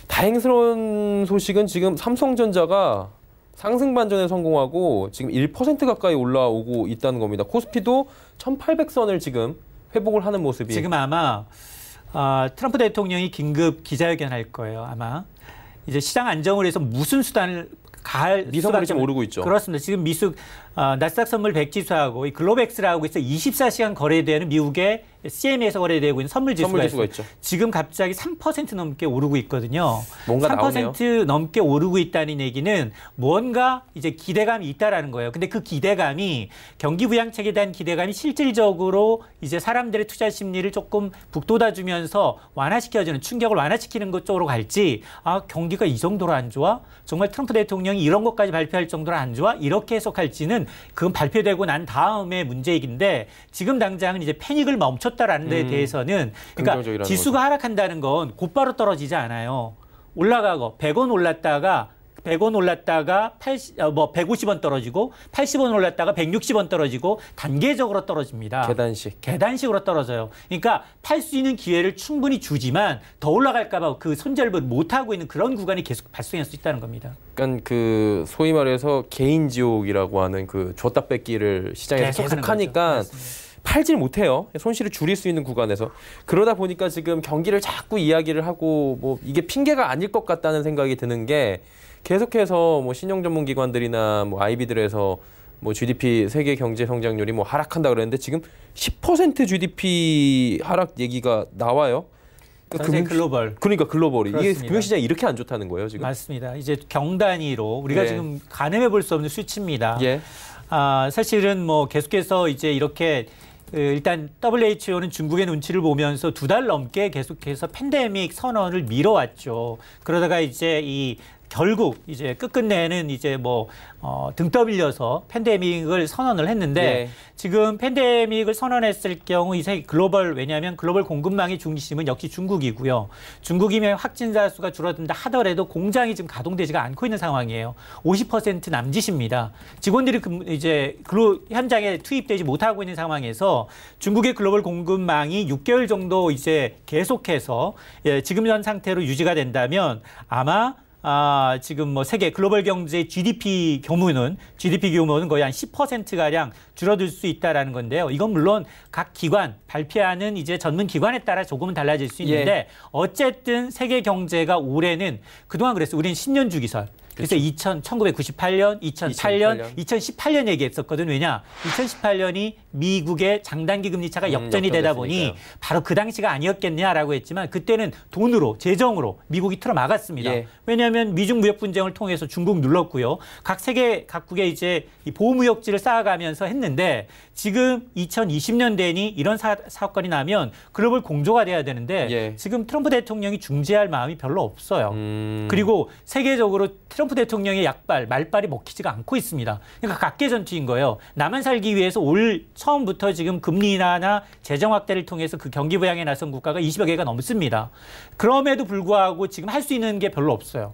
다행스러운 소식은 지금 삼성전자가 상승 반전에 성공하고 지금 1% 가까이 올라오고 있다는 겁니다. 코스피도 1800선을 지금 회복을 하는 모습이. 지금 아마 트럼프 대통령이 긴급 기자회견 할 거예요. 아마 이제 시장 안정을 위해서 무슨 수단을 미성물이 좀 오르고 있죠. 그렇습니다. 지금 미국 나스닥 선물 100지수하고 이 글로백스라고 해서 24시간 거래되는 미국의 CME에서 거래되고 있는 선물 지수가 있죠. 지금 갑자기 3% 넘게 오르고 있거든요. 뭔가 3% 나오네요. 넘게 오르고 있다는 얘기는 뭔가 이제 기대감이 있다라는 거예요. 근데 그 기대감이 경기 부양책에 대한 기대감이 실질적으로 이제 사람들의 투자 심리를 조금 북돋아주면서 완화시켜주는 충격을 완화시키는 것 쪽으로 갈지 경기가 이 정도로 안 좋아? 정말 트럼프 대통령이 이런 것까지 발표할 정도로 안 좋아? 이렇게 해석할지는 그건 발표되고 난 다음에 문제이긴데 지금 당장은 이제 패닉을 멈췄다라는 데에 대해서는 그러니까 지수가 하락한다는 건 곧바로 떨어지지 않아요. 올라가고 100원 올랐다가 150원 떨어지고 80원 올랐다가 160원 떨어지고 단계적으로 떨어집니다. 계단식으로 떨어져요. 그러니까 팔 수 있는 기회를 충분히 주지만 더 올라갈까 봐 그 손절을 못 하고 있는 그런 구간이 계속 발생할 수 있다는 겁니다. 그러니까 그 소위 말해서 개인 지옥이라고 하는 그 줬다 뺏기를 시장에서 계속 하니까 팔질 못해요. 손실을 줄일 수 있는 구간에서. 그러다 보니까 지금 경기를 자꾸 이야기를 하고 뭐 이게 핑계가 아닐 것 같다는 생각이 드는 게 계속해서 뭐 신용 전문 기관들이나 뭐 IB들에서 뭐 GDP 세계 경제 성장률이 뭐 하락한다 그랬는데 지금 10% GDP 하락 얘기가 나와요. 그러니까 글로벌. 그러니까 글로벌이. 그렇습니다. 이게 금융시장이 이렇게 안 좋다는 거예요, 지금. 맞습니다. 이제 경단위로 우리가 지금 가늠해 볼 수 없는 수치입니다. 사실은 뭐 계속해서 이제 이렇게 일단 WHO는 중국의 눈치를 보면서 2달 넘게 계속해서 팬데믹 선언을 미뤄왔죠. 그러다가 이제 결국 이제 끝끝내는 이제 등 떠밀려서 팬데믹을 선언을 했는데 지금 팬데믹을 선언했을 경우 이제 왜냐하면 글로벌 공급망의 중심은 역시 중국이고요. 중국이면 확진자 수가 줄어든다 하더라도 공장이 지금 가동되지가 않고 있는 상황이에요. 50% 남짓입니다. 직원들이 이제 현장에 투입되지 못하고 있는 상황에서 중국의 글로벌 공급망이 6개월 정도 이제 계속해서 지금 현 상태로 유지가 된다면 아마 지금 뭐 세계 글로벌 경제 GDP 규모는 거의 한 10%가량 줄어들 수 있다라는 건데요. 이건 물론 각 기관 발표하는 이제 전문 기관에 따라 조금은 달라질 수 있는데 어쨌든 세계 경제가 올해는 그동안 그랬어요. 우리는 10년 주기설. 그래서 1998년, 2008년, 2018년 얘기했었거든. 왜냐? 2018년이 미국의 장단기 금리 차가 역전이 되다 보니 바로 그 당시가 아니었겠냐라고 했지만 그때는 돈으로, 재정으로 미국이 틀어막았습니다. 왜냐하면 미중 무역 분쟁을 통해서 중국 눌렀고요. 각 세계 각국의 이제 이 보호무역지를 쌓아가면서 했는데 지금 2020년 되니 이런 사건이 나면 글로벌 공조가 돼야 되는데 지금 트럼프 대통령이 중재할 마음이 별로 없어요. 그리고 세계적으로 트럼프 대통령의 말발이 먹히지가 않고 있습니다. 그러니까 각계전투인 거예요. 나만 살기 위해서 올 처음부터 지금 금리 인하나 재정 확대를 통해서 그 경기 부양에 나선 국가가 20여 개가 넘습니다. 그럼에도 불구하고 지금 할 수 있는 게 별로 없어요.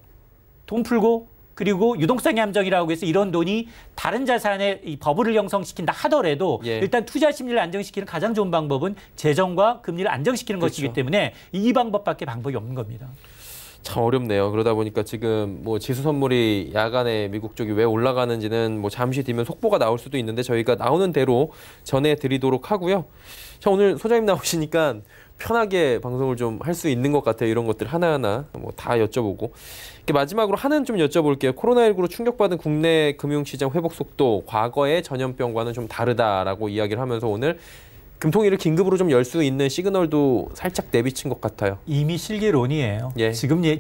돈 풀고 그리고 유동성의 함정이라고 해서 이런 돈이 다른 자산에 이 버블을 형성시킨다 하더라도 일단 투자 심리를 안정시키는 가장 좋은 방법은 재정과 금리를 안정시키는 것이기 때문에 이 방법밖에 방법이 없는 겁니다. 참 어렵네요. 그러다 보니까 지금 뭐 지수 선물이 야간에 미국 쪽이 왜 올라가는지는 뭐 잠시 뒤면 속보가 나올 수도 있는데 저희가 나오는 대로 전해드리도록 하고요. 자, 오늘 소장님 나오시니까 편하게 방송을 좀 할 수 있는 것 같아요. 이런 것들 하나하나 뭐 다 여쭤보고. 마지막으로 하나는 좀 여쭤볼게요. 코로나19로 충격받은 국내 금융시장 회복 속도 과거의 전염병과는 좀 다르다라고 이야기를 하면서 오늘 금통위를 긴급으로 좀 열 수 있는 시그널도 살짝 내비친 것 같아요. 이미 실기론이에요.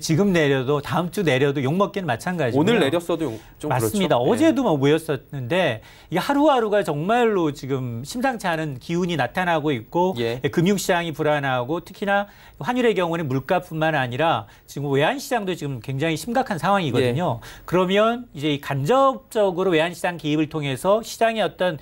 지금 내려도 다음 주 내려도 욕먹기는 마찬가지고요. 오늘 내렸어도 좀 맞습니다. 그렇죠. 어제도 뭐 모였었는데 이게 하루하루가 정말로 지금 심상치 않은 기운이 나타나고 있고 금융시장이 불안하고 특히나 환율의 경우는 물가뿐만 아니라 지금 외환시장도 지금 굉장히 심각한 상황이거든요. 그러면 이제 간접적으로 외환시장 개입을 통해서 시장의 어떤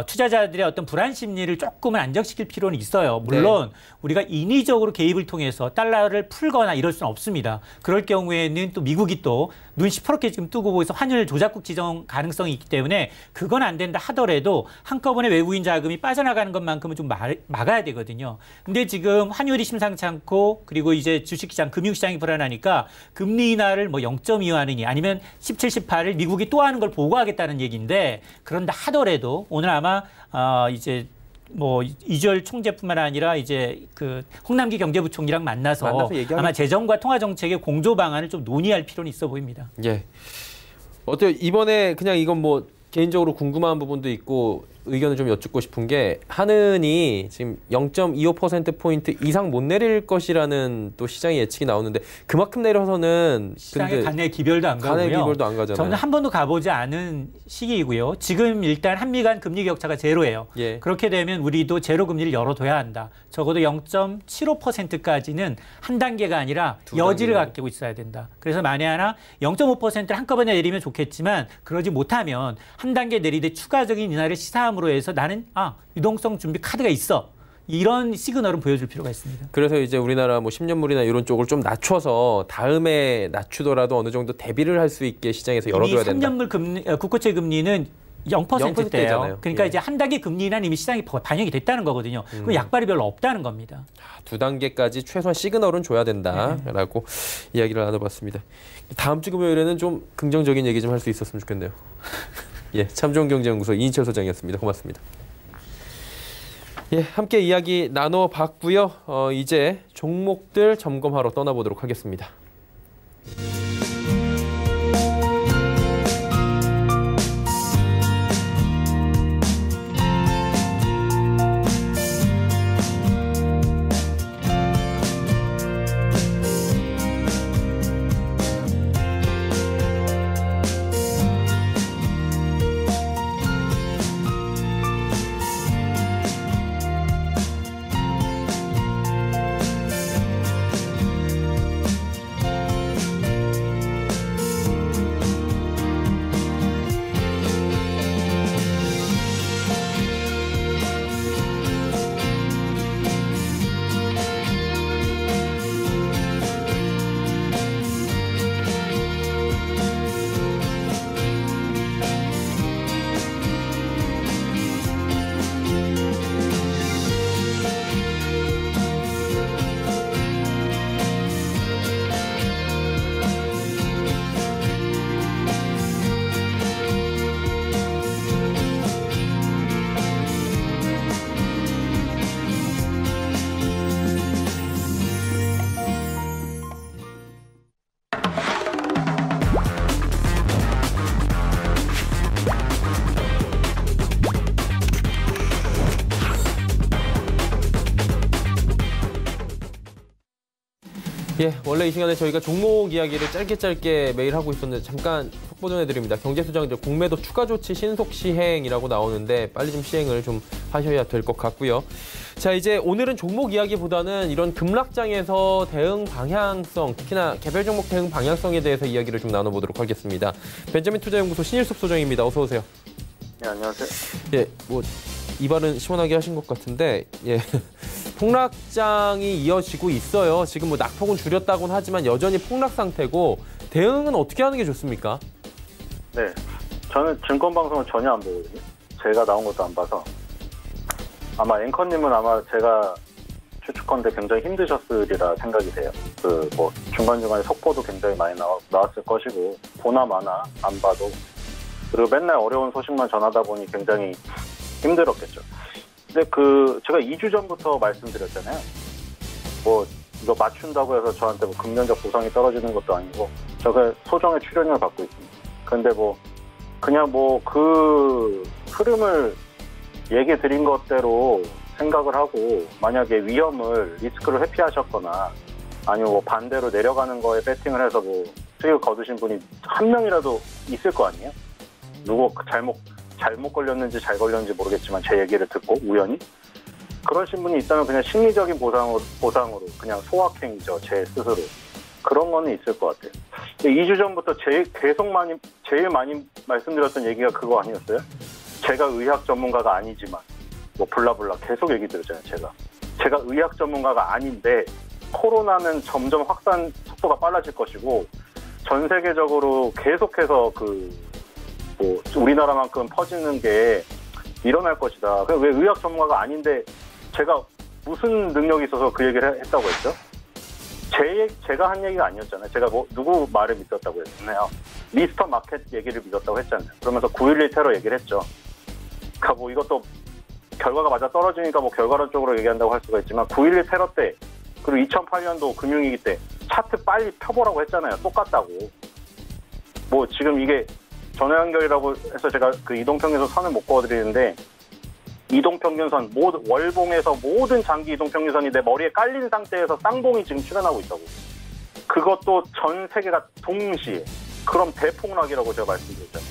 투자자들의 어떤 불안 심리를 조금은 안정시킬 필요는 있어요. 물론 우리가 인위적으로 개입을 통해서 달러를 풀거나 이럴 수는 없습니다. 그럴 경우에는 또 미국이 또 눈 시퍼렇게 지금 뜨고 보여서 환율 조작국 지정 가능성이 있기 때문에 그건 안 된다 하더라도 한꺼번에 외국인 자금이 빠져나가는 것만큼은 좀 막아야 되거든요. 근데 지금 환율이 심상치 않고 그리고 이제 주식시장, 금융시장이 불안하니까 금리 인하를 뭐 0.25 하느니 아니면 17, 18을 미국이 또 하는 걸 보고하겠다는 얘기인데 그런다 하더라도 오늘 아마 이제 뭐 이주열 총재뿐만 아니라 이제 그 홍남기 경제부총리랑 만나서 아마 재정과 통화 정책의 공조 방안을 좀 논의할 필요는 있어 보입니다. 어때요? 이번에 그냥 이건 뭐 개인적으로 궁금한 부분도 있고 의견을 좀 여쭙고 싶은 게 한은이 지금 0.25%포인트 이상 못 내릴 것이라는 또 시장의 예측이 나오는데 그만큼 내려서는 시장의 간내 기별도 안 가고요. 간내 기별도 안 가잖아요. 저는 한 번도 가보지 않은 시기이고요. 지금 일단 한미 간 금리 격차가 제로예요. 예. 그렇게 되면 우리도 제로 금리를 열어둬야 한다. 적어도 0.75%까지는 한 단계가 아니라 여지를 갖고 있어야 된다. 그래서 만에 하나 0.5%를 한꺼번에 내리면 좋겠지만 그러지 못하면 한 단계 내리되 추가적인 인하를 시사함으로 해서 나는 유동성 준비 카드가 있어. 이런 시그널은 보여줄 필요가 있습니다. 그래서 이제 우리나라 뭐 10년물이나 이런 쪽을 좀 낮춰서 다음에 낮추더라도 어느 정도 대비를 할 수 있게 시장에서 열어둬야 된다. 3년물 금리, 국고채 금리는 0%대예요. 그러니까 예. 이제 한 단계 금리는 이미 시장에 반영이 됐다는 거거든요. 그럼 약발이 별로 없다는 겁니다. 2단계까지 최소한 시그널은 줘야 된다라고 이야기를 나눠봤습니다. 다음 주 금요일에는 좀 긍정적인 얘기 좀 할 수 있었으면 좋겠네요. 예, 참 좋은 경제연구소 이인철 소장이었습니다. 고맙습니다. 예, 함께 이야기 나눠봤고요. 이제 종목들 점검하러 떠나보도록 하겠습니다. 예, 원래 이 시간에 저희가 종목 이야기를 짧게 매일 하고 있었는데 잠깐 속보 전해드립니다. 경제수장들 공매도 추가 조치 신속 시행이라고 나오는데 빨리 좀 시행을 좀 하셔야 될 것 같고요. 자, 이제 오늘은 종목 이야기보다는 이런 급락장에서 대응 방향성, 특히나 개별 종목 대응 방향성에 대해서 이야기를 좀 나눠보도록 하겠습니다. 벤자민 투자연구소 신일숙 소장입니다. 어서 오세요. 네, 안녕하세요. 예, 뭐 이발은 시원하게 하신 것 같은데, 예. 폭락장이 이어지고 있어요. 지금 뭐 낙폭은 줄였다고는 하지만 여전히 폭락 상태고 대응은 어떻게 하는 게 좋습니까? 네, 저는 증권방송을 전혀 안 보거든요. 제가 나온 것도 안 봐서 아마 앵커님은 아마 제가 추측컨대 굉장히 힘드셨으리라 생각이 돼요. 그 뭐 중간중간에 속보도 굉장히 많이 나왔을 것이고 보나 마나 안 봐도 그리고 맨날 어려운 소식만 전하다 보니 굉장히 힘들었겠죠. 근데 제가 2주 전부터 말씀드렸잖아요. 뭐 이거 맞춘다고 해서 저한테 뭐 금전적 보상이 떨어지는 것도 아니고 제가 소정의 출연료를 받고 있습니다. 근데 뭐 그냥 뭐 그 흐름을 얘기 드린 것대로 생각을 하고 만약에 위험을 리스크를 회피하셨거나 아니면 뭐 반대로 내려가는 거에 배팅을 해서 뭐 수익을 거두신 분이 한 명이라도 있을 거 아니에요? 누구 잘못 걸렸는지 잘 걸렸는지 모르겠지만 제 얘기를 듣고 우연히 그러신 분이 있다면 그냥 심리적인 보상으로 그냥 소확행이죠. 제 스스로. 그런 거는 있을 것 같아요. 2주 전부터 제일 많이 말씀드렸던 얘기가 그거 아니었어요? 제가 의학 전문가가 아니지만 뭐 블라블라 계속 얘기 드렸잖아요. 제가 의학 전문가가 아닌데 코로나는 점점 확산 속도가 빨라질 것이고 전 세계적으로 계속해서 뭐 우리나라만큼 퍼지는 게 일어날 것이다. 왜 의학 전문가가 아닌데 제가 무슨 능력이 있어서 그 얘기를 했다고 했죠? 제가 한 얘기가 아니었잖아요. 제가 뭐 누구 말을 믿었다고 했나요? 미스터 마켓 얘기를 믿었다고 했잖아요. 그러면서 9.11 테러 얘기를 했죠. 그러니까 뭐 이것도 결과가 맞아 떨어지니까 뭐 결과론적으로 얘기한다고 할 수가 있지만 9.11 테러 때 그리고 2008년도 금융위기 때 차트 빨리 펴보라고 했잖아요. 똑같다고. 뭐 지금 이게 전화 연결이라고 해서 제가 그 이동평에서 선을 못 그어드리는데 이동평균선, 월봉에서 모든 장기 이동평균선이 내 머리에 깔린 상태에서 쌍봉이 지금 출현하고 있다고. 그것도 전 세계가 동시에. 그럼 대폭락이라고 제가 말씀드렸잖아요.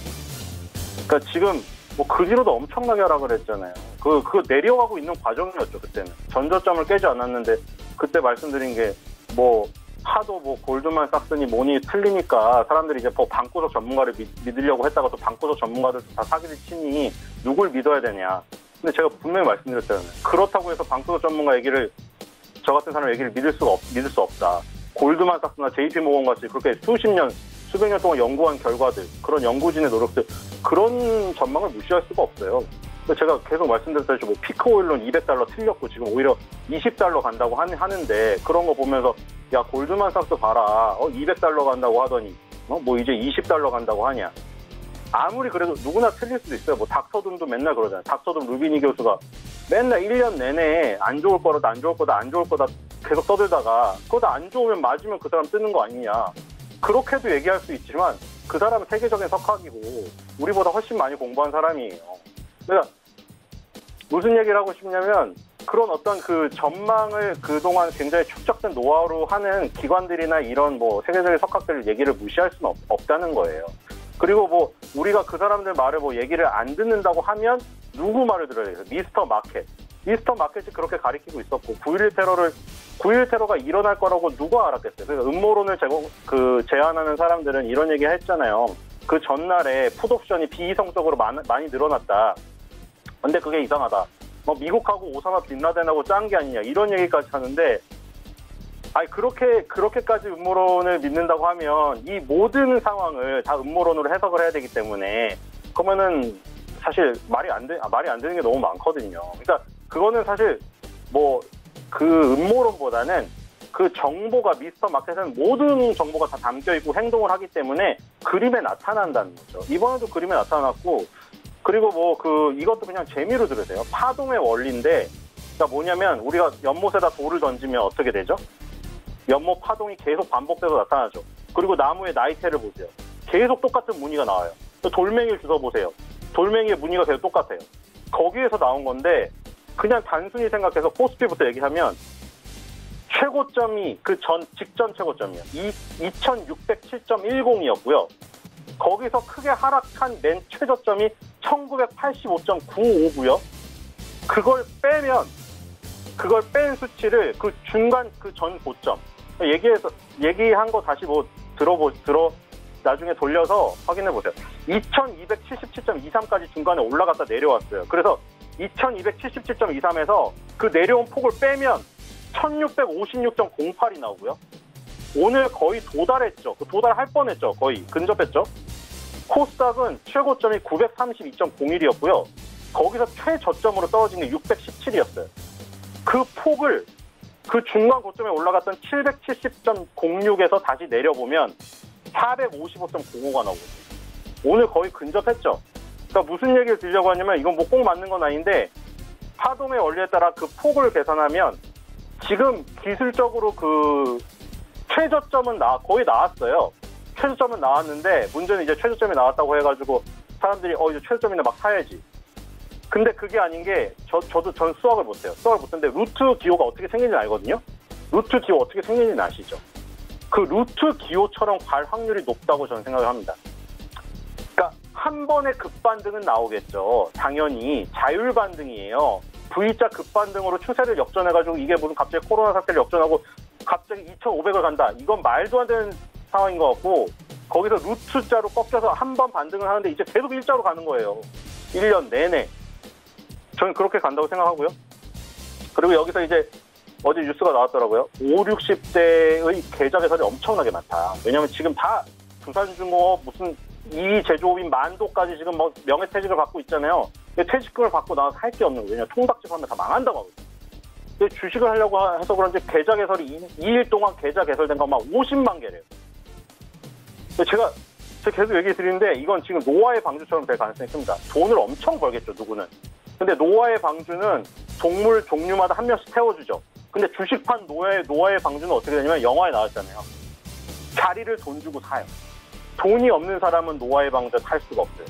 그러니까 지금 뭐 그 뒤로도 엄청나게 하락을 했잖아요. 그거 내려가고 있는 과정이었죠, 그때는. 전저점을 깨지 않았는데, 그때 말씀드린 게 뭐 하도 뭐 골드만삭스니 뭐니 틀리니까 사람들이 이제 방구석 전문가를 믿으려고 했다가 또 방구석 전문가들 다 사기를 치니 누굴 믿어야 되냐. 근데 제가 분명히 말씀드렸잖아요. 그렇다고 해서 방구석 전문가 얘기를, 저 같은 사람 얘기를 믿을 수 없다. 골드만삭스나 JP모건 같이 그렇게 수백 년 동안 연구한 결과들, 그런 연구진의 노력들, 그런 전망을 무시할 수가 없어요. 제가 계속 말씀드렸듯이 뭐 피크 오일론 $200 틀렸고 지금 오히려 $20 간다고 하는데, 그런 거 보면서 야 골드만삭스 봐라, $200 간다고 하더니 뭐 이제 $20 간다고 하냐. 아무리 그래도 누구나 틀릴 수도 있어요. 뭐 닥터둠도 맨날 그러잖아요. 닥터둠 루비니 교수가 맨날 1년 내내 안 좋을 거다 계속 떠들다가 그거다 안 좋으면 맞으면 그 사람 뜨는 거 아니냐. 그렇게도 얘기할 수 있지만 그 사람은 세계적인 석학이고 우리보다 훨씬 많이 공부한 사람이에요. 그러니까 무슨 얘기를 하고 싶냐면, 그런 어떤 그 전망을 그동안 굉장히 축적된 노하우로 하는 기관들이나 이런 뭐 세계적인 석학들 얘기를 무시할 수는 없다는 거예요. 그리고 뭐 우리가 그 사람들 말을 뭐 얘기를 안 듣는다고 하면 누구 말을 들어야 돼요? 미스터 마켓이 그렇게 가리키고 있었고, 9.11 테러가 일어날 거라고 누가 알았겠어요? 그러니까 음모론을 제안하는 사람들은 이런 얘기 했잖아요. 그 전날에 풋옵션이 비이성적으로 많이 늘어났다. 근데 그게 이상하다. 미국하고 오사마 빈라덴하고 짠 게 아니냐, 이런 얘기까지 하는데, 그렇게까지 음모론을 믿는다고 하면 이 모든 상황을 다 음모론으로 해석을 해야 되기 때문에, 그러면은 사실 말이 안 되는 게 너무 많거든요. 그러니까 그거는 사실 뭐 그 음모론보다는 그 정보가, 미스터 마켓에는 모든 정보가 다 담겨 있고 행동을 하기 때문에 그림에 나타난다는 거죠. 이번에도 그림에 나타났고, 그리고 뭐 이것도 그냥 재미로 들으세요. 파동의 원리인데, 그러니까 뭐냐면 우리가 연못에다 돌을 던지면 어떻게 되죠? 연못 파동이 계속 반복돼서 나타나죠. 그리고 나무의 나이테를 보세요. 계속 똑같은 무늬가 나와요. 돌멩이를 주워보세요. 돌멩이의 무늬가 계속 똑같아요. 거기에서 나온 건데, 그냥 단순히 생각해서 코스피부터 얘기하면 최고점이 직전 최고점이요. 2607.10이었고요. 거기서 크게 하락한 맨 최저점이 1985.95고요. 그걸 뺀 수치를 그 중간 전 고점 얘기한 거 다시 뭐 나중에 돌려서 확인해 보세요. 2277.23까지 중간에 올라갔다 내려왔어요. 그래서 2277.23에서 그 내려온 폭을 빼면 1656.08이 나오고요. 오늘 거의 도달했죠. 도달할 뻔했죠. 거의 근접했죠. 코스닥은 최고점이 932.01이었고요. 거기서 최저점으로 떨어진 게 617이었어요. 그 폭을 그 중간 고점에 올라갔던 770.06에서 다시 내려보면 455.05가 나오거든요. 오늘 거의 근접했죠. 그러니까 무슨 얘기를 드리려고 하냐면, 이건 뭐 꼭 맞는 건 아닌데, 파동의 원리에 따라 그 폭을 계산하면 지금 기술적으로 그 최저점은 거의 나왔어요. 최저점은 나왔는데, 문제는 이제 최저점이 나왔다고 해가지고 사람들이 이제 최저점이나 막 사야지. 근데 그게 아닌 게, 전 수학을 못해요. 수학을 못하는데 루트 기호가 어떻게 생긴지 알거든요. 루트 기호 어떻게 생긴지는 아시죠? 그 루트 기호처럼 갈 확률이 높다고 저는 생각을 합니다. 그러니까 한 번의 급반등은 나오겠죠. 당연히 자율 반등이에요. V자 급반등으로 추세를 역전해가지고 이게 무슨 갑자기 코로나 사태를 역전하고 갑자기 2,500을 간다. 이건 말도 안 되는 상황인 것 같고, 거기서 루트자로 꺾여서 한 번 반등을 하는데 이제 계속 일자로 가는 거예요. 1년 내내. 저는 그렇게 간다고 생각하고요. 그리고 여기서 이제 어제 뉴스가 나왔더라고요. 50, 60대의 계좌 개설이 엄청나게 많다. 왜냐하면 지금 다 두산중공업 무슨 이 제조업인 만도까지 지금 뭐 명예퇴직을 받고 있잖아요. 퇴직금을 받고 나와서 할 게 없는 거예요. 왜냐하면 총각집 하면 다 망한다고 하거든요. 근데 주식을 하려고 해서 그런지 계좌 개설이 2일 동안 계좌 개설된 것만 50만 개래요. 제가 계속 얘기 드리는데, 이건 지금 노아의 방주처럼 될 가능성이 큽니다. 돈을 엄청 벌겠죠, 누구는. 근데 노아의 방주는 동물 종류마다 한 명씩 태워주죠. 근데 주식판 노아의 방주는 어떻게 되냐면, 영화에 나왔잖아요. 자리를 돈 주고 사요. 돈이 없는 사람은 노아의 방주에 탈 수가 없어요.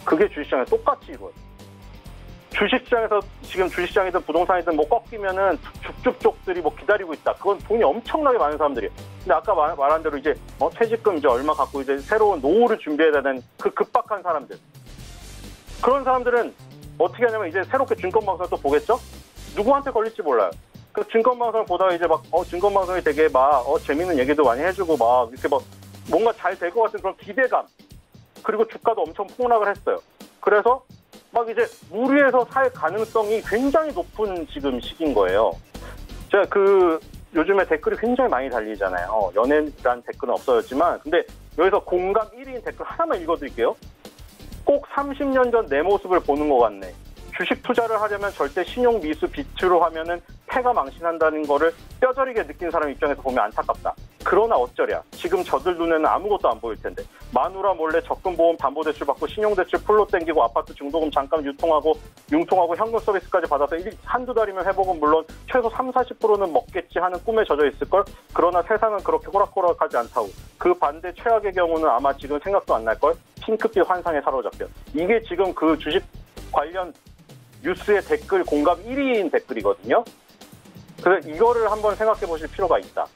그게 주식시장에 똑같이 이루어져요. 주식시장에서 지금 주식시장이든 부동산이든 뭐 꺾이면은 줍줍족들이 뭐 기다리고 있다. 그건 돈이 엄청나게 많은 사람들이에요. 근데 아까 말한 대로 이제 퇴직금 이제 얼마 갖고 이제 새로운 노후를 준비해야 되는 그 급박한 사람들. 그런 사람들은 어떻게 하냐면 이제 새롭게 증권방송을 또 보겠죠? 누구한테 걸릴지 몰라요. 그 증권방송을 보다가 이제 막 증권방송이 되게 막 재밌는 얘기도 많이 해주고 막 이렇게 막 뭔가 잘 될 것 같은 그런 기대감. 그리고 주가도 엄청 폭락을 했어요. 그래서 막 이제 무리해서 살 가능성이 굉장히 높은 지금 시기인 거예요. 제가 요즘에 댓글이 굉장히 많이 달리잖아요. 연예란 댓글은 없어졌지만, 근데 여기서 공감 1위인 댓글 하나만 읽어드릴게요. 꼭 30년 전 내 모습을 보는 것 같네. 주식 투자를 하려면 절대 신용 미수 비트로 하면은 패가 망신한다는 거를 뼈저리게 느낀 사람 입장에서 보면 안타깝다. 그러나 어쩌랴. 지금 저들 눈에는 아무것도 안 보일 텐데. 마누라 몰래 적금보험 담보대출 받고 신용대출 풀로 땡기고 아파트 중도금 잠깐 융통하고 현금 서비스까지 받아서 한두 달이면 회복은 물론 최소 30-40%는 먹겠지 하는 꿈에 젖어 있을걸. 그러나 세상은 그렇게 호락호락하지 않다고. 그 반대 최악의 경우는 아마 지금 생각도 안 날걸. 핑크빛 환상에 사로잡혀. 이게 지금 그 주식 관련 뉴스의 댓글 공감 1위인 댓글이거든요. 그래서 이거를 한번 생각해 보실 필요가 있다.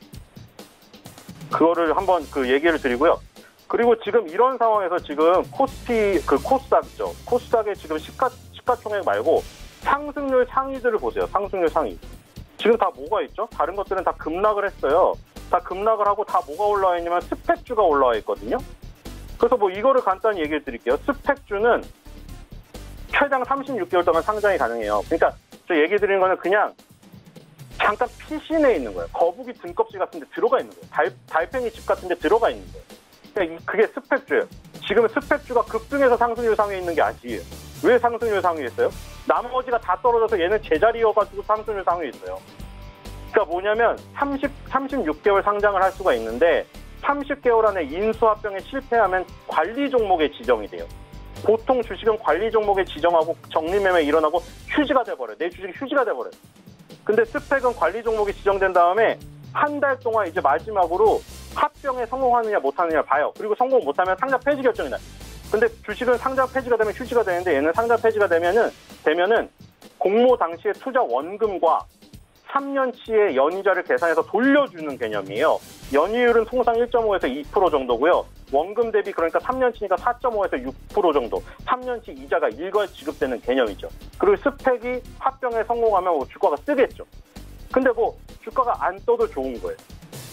그거를 한번 얘기를 드리고요. 그리고 지금 이런 상황에서 지금 코스닥이죠. 코스닥의 지금 시가총액 말고 상승률 상위들을 보세요. 상승률 상위. 지금 다 뭐가 있죠? 다른 것들은 다 급락을 했어요. 다 급락을 하고 다 뭐가 올라와 있냐면 스펙주가 올라와 있거든요. 그래서 뭐 이거를 간단히 얘기를 드릴게요. 스펙주는 최장 36개월 동안 상장이 가능해요. 그러니까 저 얘기 드리는 거는 그냥 잠깐 피신해 있는 거예요. 거북이 등껍질 같은 데 들어가 있는 거예요. 달팽이 집 같은 데 들어가 있는 거예요. 그러니까 그게 스펙주예요. 지금은 스펙주가 급등해서 상승률 상위에 있는 게 아니에요. 왜 상승률 상위에 있어요? 나머지가 다 떨어져서 얘는 제자리여가지고 상승률 상위에 있어요. 그러니까 뭐냐면 36개월 상장을 할 수가 있는데 30개월 안에 인수합병에 실패하면 관리 종목에 지정이 돼요. 보통 주식은 관리 종목에 지정하고 정리매매 일어나고 휴지가 돼버려요. 내 주식이 휴지가 돼버려요. 근데 스펙은 관리 종목이 지정된 다음에 한 달 동안 이제 마지막으로 합병에 성공하느냐 못하느냐 봐요. 그리고 성공 못하면 상장 폐지 결정이 나요. 근데 주식은 상장 폐지가 되면 휴지가 되는데 얘는 상장 폐지가 되면은 공모 당시의 투자 원금과 3년치의 연이자를 계산해서 돌려주는 개념이에요. 연이율은 통상 1.5에서 2% 정도고요. 원금 대비 그러니까 3년치니까 4.5에서 6% 정도. 3년치 이자가 일괄 지급되는 개념이죠. 그리고 스펙이 합병에 성공하면 주가가 뜨겠죠. 근데 뭐 주가가 안 떠도 좋은 거예요.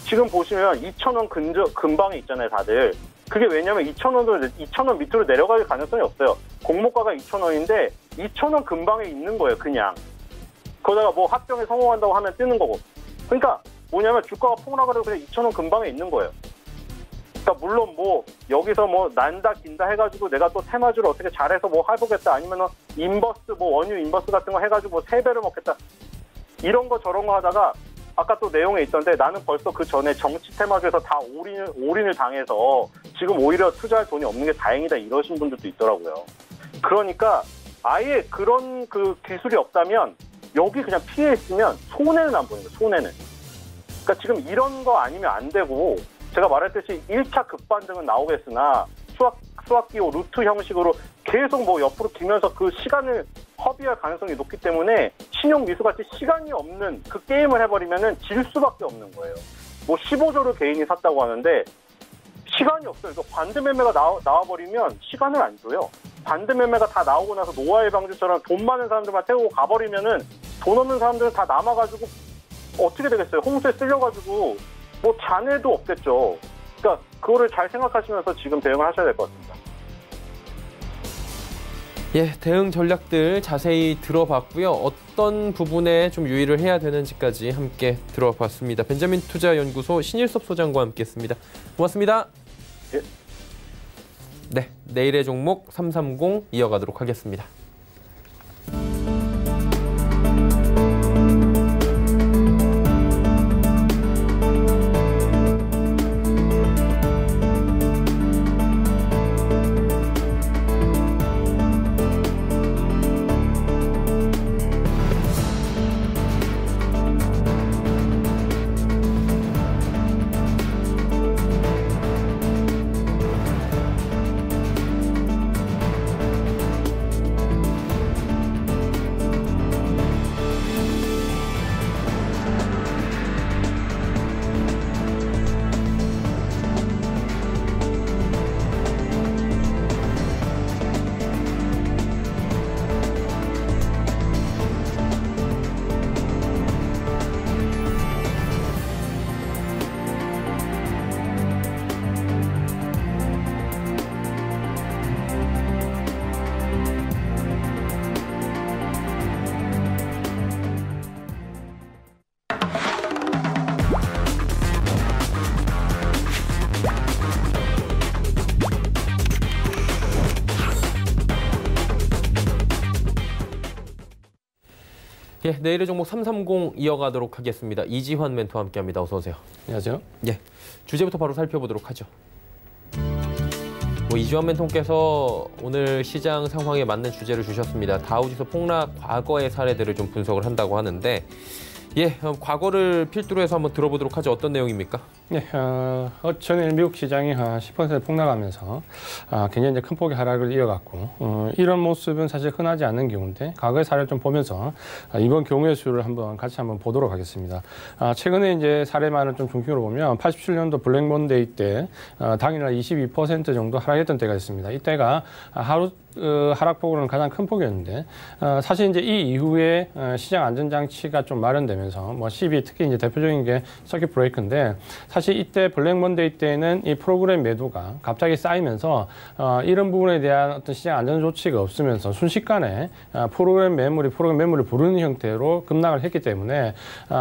지금 보시면 2,000원 근방에 있잖아요, 다들. 그게 왜냐면 2,000원 밑으로 내려갈 가능성이 없어요. 공모가가 2,000원인데 2,000원 근방에 있는 거예요, 그냥. 거기다가 뭐 합병에 성공한다고 하면 뜨는 거고. 그러니까 뭐냐면 주가가 폭락을 해서 그냥 2,000원 근방에 있는 거예요. 그러니까 물론 뭐 여기서 뭐 난다 긴다 해가지고 내가 또 테마주를 어떻게 잘해서 뭐 해보겠다 아니면 인버스 뭐 원유 인버스 같은 거 해가지고 3배를 먹겠다 이런 거 저런 거 하다가 아까 또 내용에 있던데 나는 벌써 그 전에 정치 테마주에서 다 올인을 당해서 지금 오히려 투자할 돈이 없는 게 다행이다 이러신 분들도 있더라고요. 그러니까 아예 그런 기술이 없다면 여기 그냥 피해 있으면 손해는 안 보는 거예요. 손해는. 그러니까 지금 이런 거 아니면 안 되고 제가 말했듯이 1차 급반등은 나오겠으나 수학기호 루트 형식으로 계속 뭐 옆으로 기면서 그 시간을 허비할 가능성이 높기 때문에 신용 미수같이 시간이 없는 그 게임을 해버리면은 질 수밖에 없는 거예요. 뭐 15조를 개인이 샀다고 하는데 시간이 없어요. 이거 반드 매매가 나와버리면 시간을 안 줘요. 반드 매매가 다 나오고 나서 노아의 방주처럼 돈 많은 사람들만 태우고 가버리면은 돈 없는 사람들은 다 남아가지고 어떻게 되겠어요? 홍수에 쓸려가지고 뭐 잔해도 없겠죠. 그러니까 그거를 잘 생각하시면서 지금 대응을 하셔야 될 것 같습니다. 예, 대응 전략들 자세히 들어봤고요. 어떤 부분에 좀 유의를 해야 되는지까지 함께 들어봤습니다. 벤자민 투자연구소 신일섭 소장과 함께했습니다. 고맙습니다. 예. 네, 내일의 종목 330 이어가도록 하겠습니다. 예, 내일의 종목 330 이어가도록 하겠습니다. 이지환 멘토와 함께합니다. 어서 오세요. 안녕하세요. 예, 주제부터 바로 살펴보도록 하죠. 이지환 멘토께서 오늘 시장 상황에 맞는 주제를 주셨습니다. 다우지수 폭락 과거의 사례들을 좀 분석을 한다고 하는데, 예, 과거를 필두로 해서 한번 들어보도록 하죠. 어떤 내용입니까? 네, 전일 미국 시장이 10% 폭락하면서 굉장히 이제 큰 폭의 하락을 이어갔고, 이런 모습은 사실 흔하지 않는 경우인데, 과거의 사례를 좀 보면서 이번 경우의 수를 같이 한번 보도록 하겠습니다. 최근에 이제 사례만을 좀 중심으로 보면 87년도 블랙 먼데이 때 당일날 22% 정도 하락했던 때가 있습니다. 이때가 하루 하락폭으로는 가장 큰 폭이었는데, 사실 이제 이 이후에 시장 안전장치가 좀 마련되면서 시비, 특히 이제 대표적인 게 서킷 브레이크인데, 사실 이때 블랙 먼데이 때는 이 프로그램 매도가 갑자기 쌓이면서 이런 부분에 대한 어떤 시장 안전 조치가 없으면서 순식간에 프로그램 매물이 부르는 형태로 급락을 했기 때문에,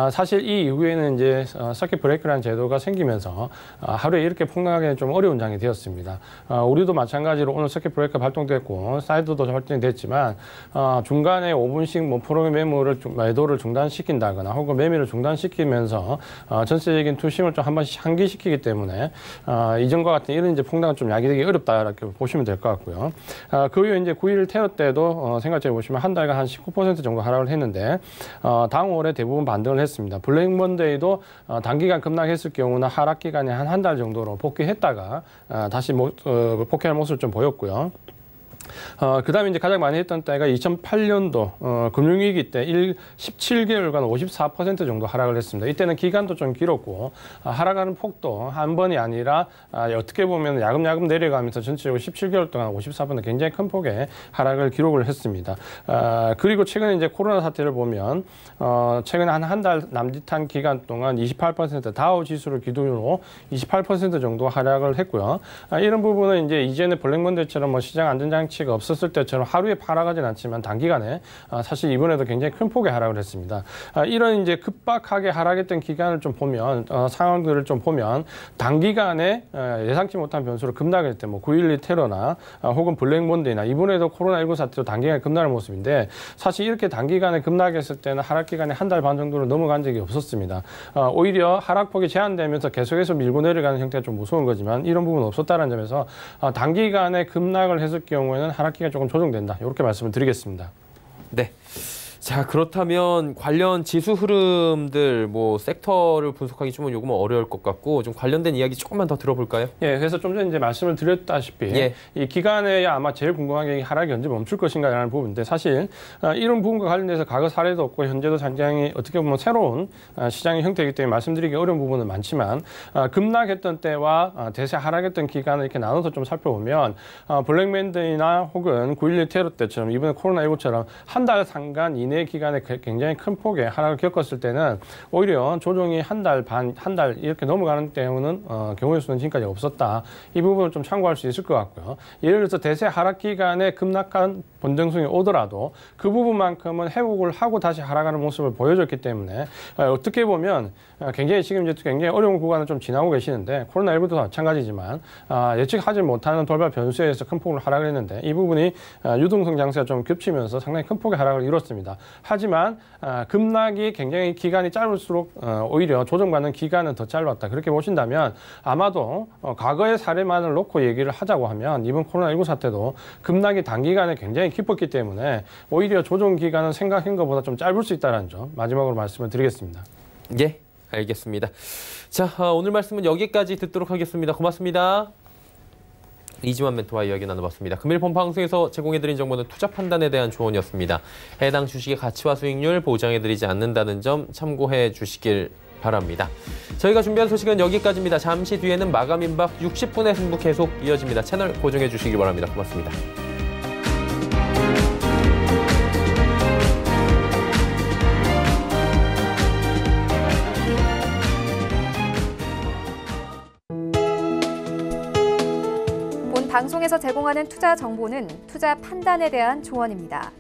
사실 이 이후에는 이제 서킷 브레이크라는 제도가 생기면서 하루에 이렇게 폭락하기는 좀 어려운 장이 되었습니다. 우리도 마찬가지로 오늘 서킷 브레이크 발동됐고 사이드도 설정이 됐지만, 중간에 5분씩 프로그램 매도를 중단시킨다거나 혹은 매매를 중단시키면서 전체적인 투심을 좀 한 번씩 환기시키기 때문에 이전과 같은 이런 이제 폭락은 좀 야기되기 어렵다 이렇게 보시면 될 것 같고요. 그 이후에 이제 9일 테러 때도 생각해 보시면 한 달간 한 19% 정도 하락을 했는데, 당월에 대부분 반등을 했습니다. 블랙 먼데이도 단기간 급락했을 경우는 하락 기간이 한 달 정도로 복귀했다가 다시 복귀할 모습을 좀 보였고요. 그 다음에 이제 가장 많이 했던 때가 2008년도 금융위기 때 17개월간 54% 정도 하락을 했습니다. 이때는 기간도 좀 길었고, 하락하는 폭도 한 번이 아니라 어떻게 보면 야금야금 내려가면서 전체적으로 17개월 동안 54% 굉장히 큰 폭의 하락을 기록을 했습니다. 그리고 최근에 이제 코로나 사태를 보면, 최근에 한 달 남짓한 기간 동안 28% 다우 지수를 기준으로 28% 정도 하락을 했고요. 이런 부분은 이제 이전에 블랙 먼데이처럼 시장 안전장치 가 없었을 때처럼 하루에 하락하진 않지만 단기간에 사실 이번에도 굉장히 큰 폭의 하락을 했습니다. 이런 이제 급박하게 하락했던 기간을 좀 보면, 상황들을 좀 보면 단기간에 예상치 못한 변수로 급락할 때 9.12 테러나 혹은 블랙 먼데이나 이번에도 코로나19 사태도 단기간에 급락할 모습인데, 사실 이렇게 단기간에 급락했을 때는 하락 기간이 한 달 반 정도를 넘어간 적이 없었습니다. 오히려 하락폭이 제한되면서 계속해서 밀고 내려가는 형태가 좀 무서운 거지만 이런 부분은 없었다는 점에서 단기간에 급락을 했을 경우에는 하락기가 조금 조정된다, 이렇게 말씀을 드리겠습니다. 네. 자, 그렇다면 관련 지수 흐름들, 섹터를 분석하기 좀 요금은 어려울 것 같고, 좀 관련된 이야기 조금만 더 들어볼까요? 예, 그래서 좀 전에 이제 말씀을 드렸다시피, 이 기간에 아마 제일 궁금한 게 하락이 언제 멈출 것인가라는 부분인데, 사실 이런 부분과 관련돼서 과거 사례도 없고 현재도 상당히 어떻게 보면 새로운 시장의 형태이기 때문에 말씀드리기 어려운 부분은 많지만, 급락했던 때와 대세 하락했던 기간을 이렇게 나눠서 좀 살펴보면, 블랙 먼데이나 혹은 9.12 테러 때처럼 이번에 코로나19처럼 한 달 상간 이내 기간에 굉장히 큰 폭의 하락을 겪었을 때는 오히려 조정이 한 달 이렇게 넘어가는 경우의 수는 지금까지 없었다. 이 부분을 좀 참고할 수 있을 것 같고요. 예를 들어서 대세 하락 기간에 급락한 변동성이 오더라도 그 부분만큼은 회복을 하고 다시 하락하는 모습을 보여줬기 때문에, 어떻게 보면 굉장히 지금 이제 굉장히 어려운 구간을 좀 지나고 계시는데, 코로나19도 마찬가지지만 예측하지 못하는 돌발 변수에 의해서 큰 폭으로 하락을 했는데, 이 부분이 유동성 장세가 좀 겹치면서 상당히 큰 폭의 하락을 이뤘습니다. 하지만 급락이 굉장히 기간이 짧을수록 오히려 조정받는 기간은 더 짧았다, 그렇게 보신다면 아마도 과거의 사례만을 놓고 얘기를 하자고 하면 이번 코로나19 사태도 급락이 단기간에 굉장히 깊었기 때문에 오히려 조정 기간은 생각한 것보다 좀 짧을 수 있다는 점 마지막으로 말씀을 드리겠습니다. 예, 알겠습니다. 자, 오늘 말씀은 여기까지 듣도록 하겠습니다. 고맙습니다. 이지환 멘토와 이야기 나눠봤습니다. 금일 본 방송에서 제공해드린 정보는 투자 판단에 대한 조언이었습니다. 해당 주식의 가치와 수익률 보장해드리지 않는다는 점 참고해 주시길 바랍니다. 저희가 준비한 소식은 여기까지입니다. 잠시 뒤에는 마감 임박 60분의 승부 계속 이어집니다. 채널 고정해 주시길 바랍니다. 고맙습니다. 방송에서 제공하는 투자 정보는 투자 판단에 대한 조언입니다.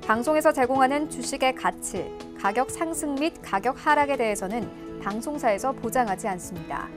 방송에서 제공하는 주식의 가치, 가격 상승 및 가격 하락에 대해서는 방송사에서 보장하지 않습니다.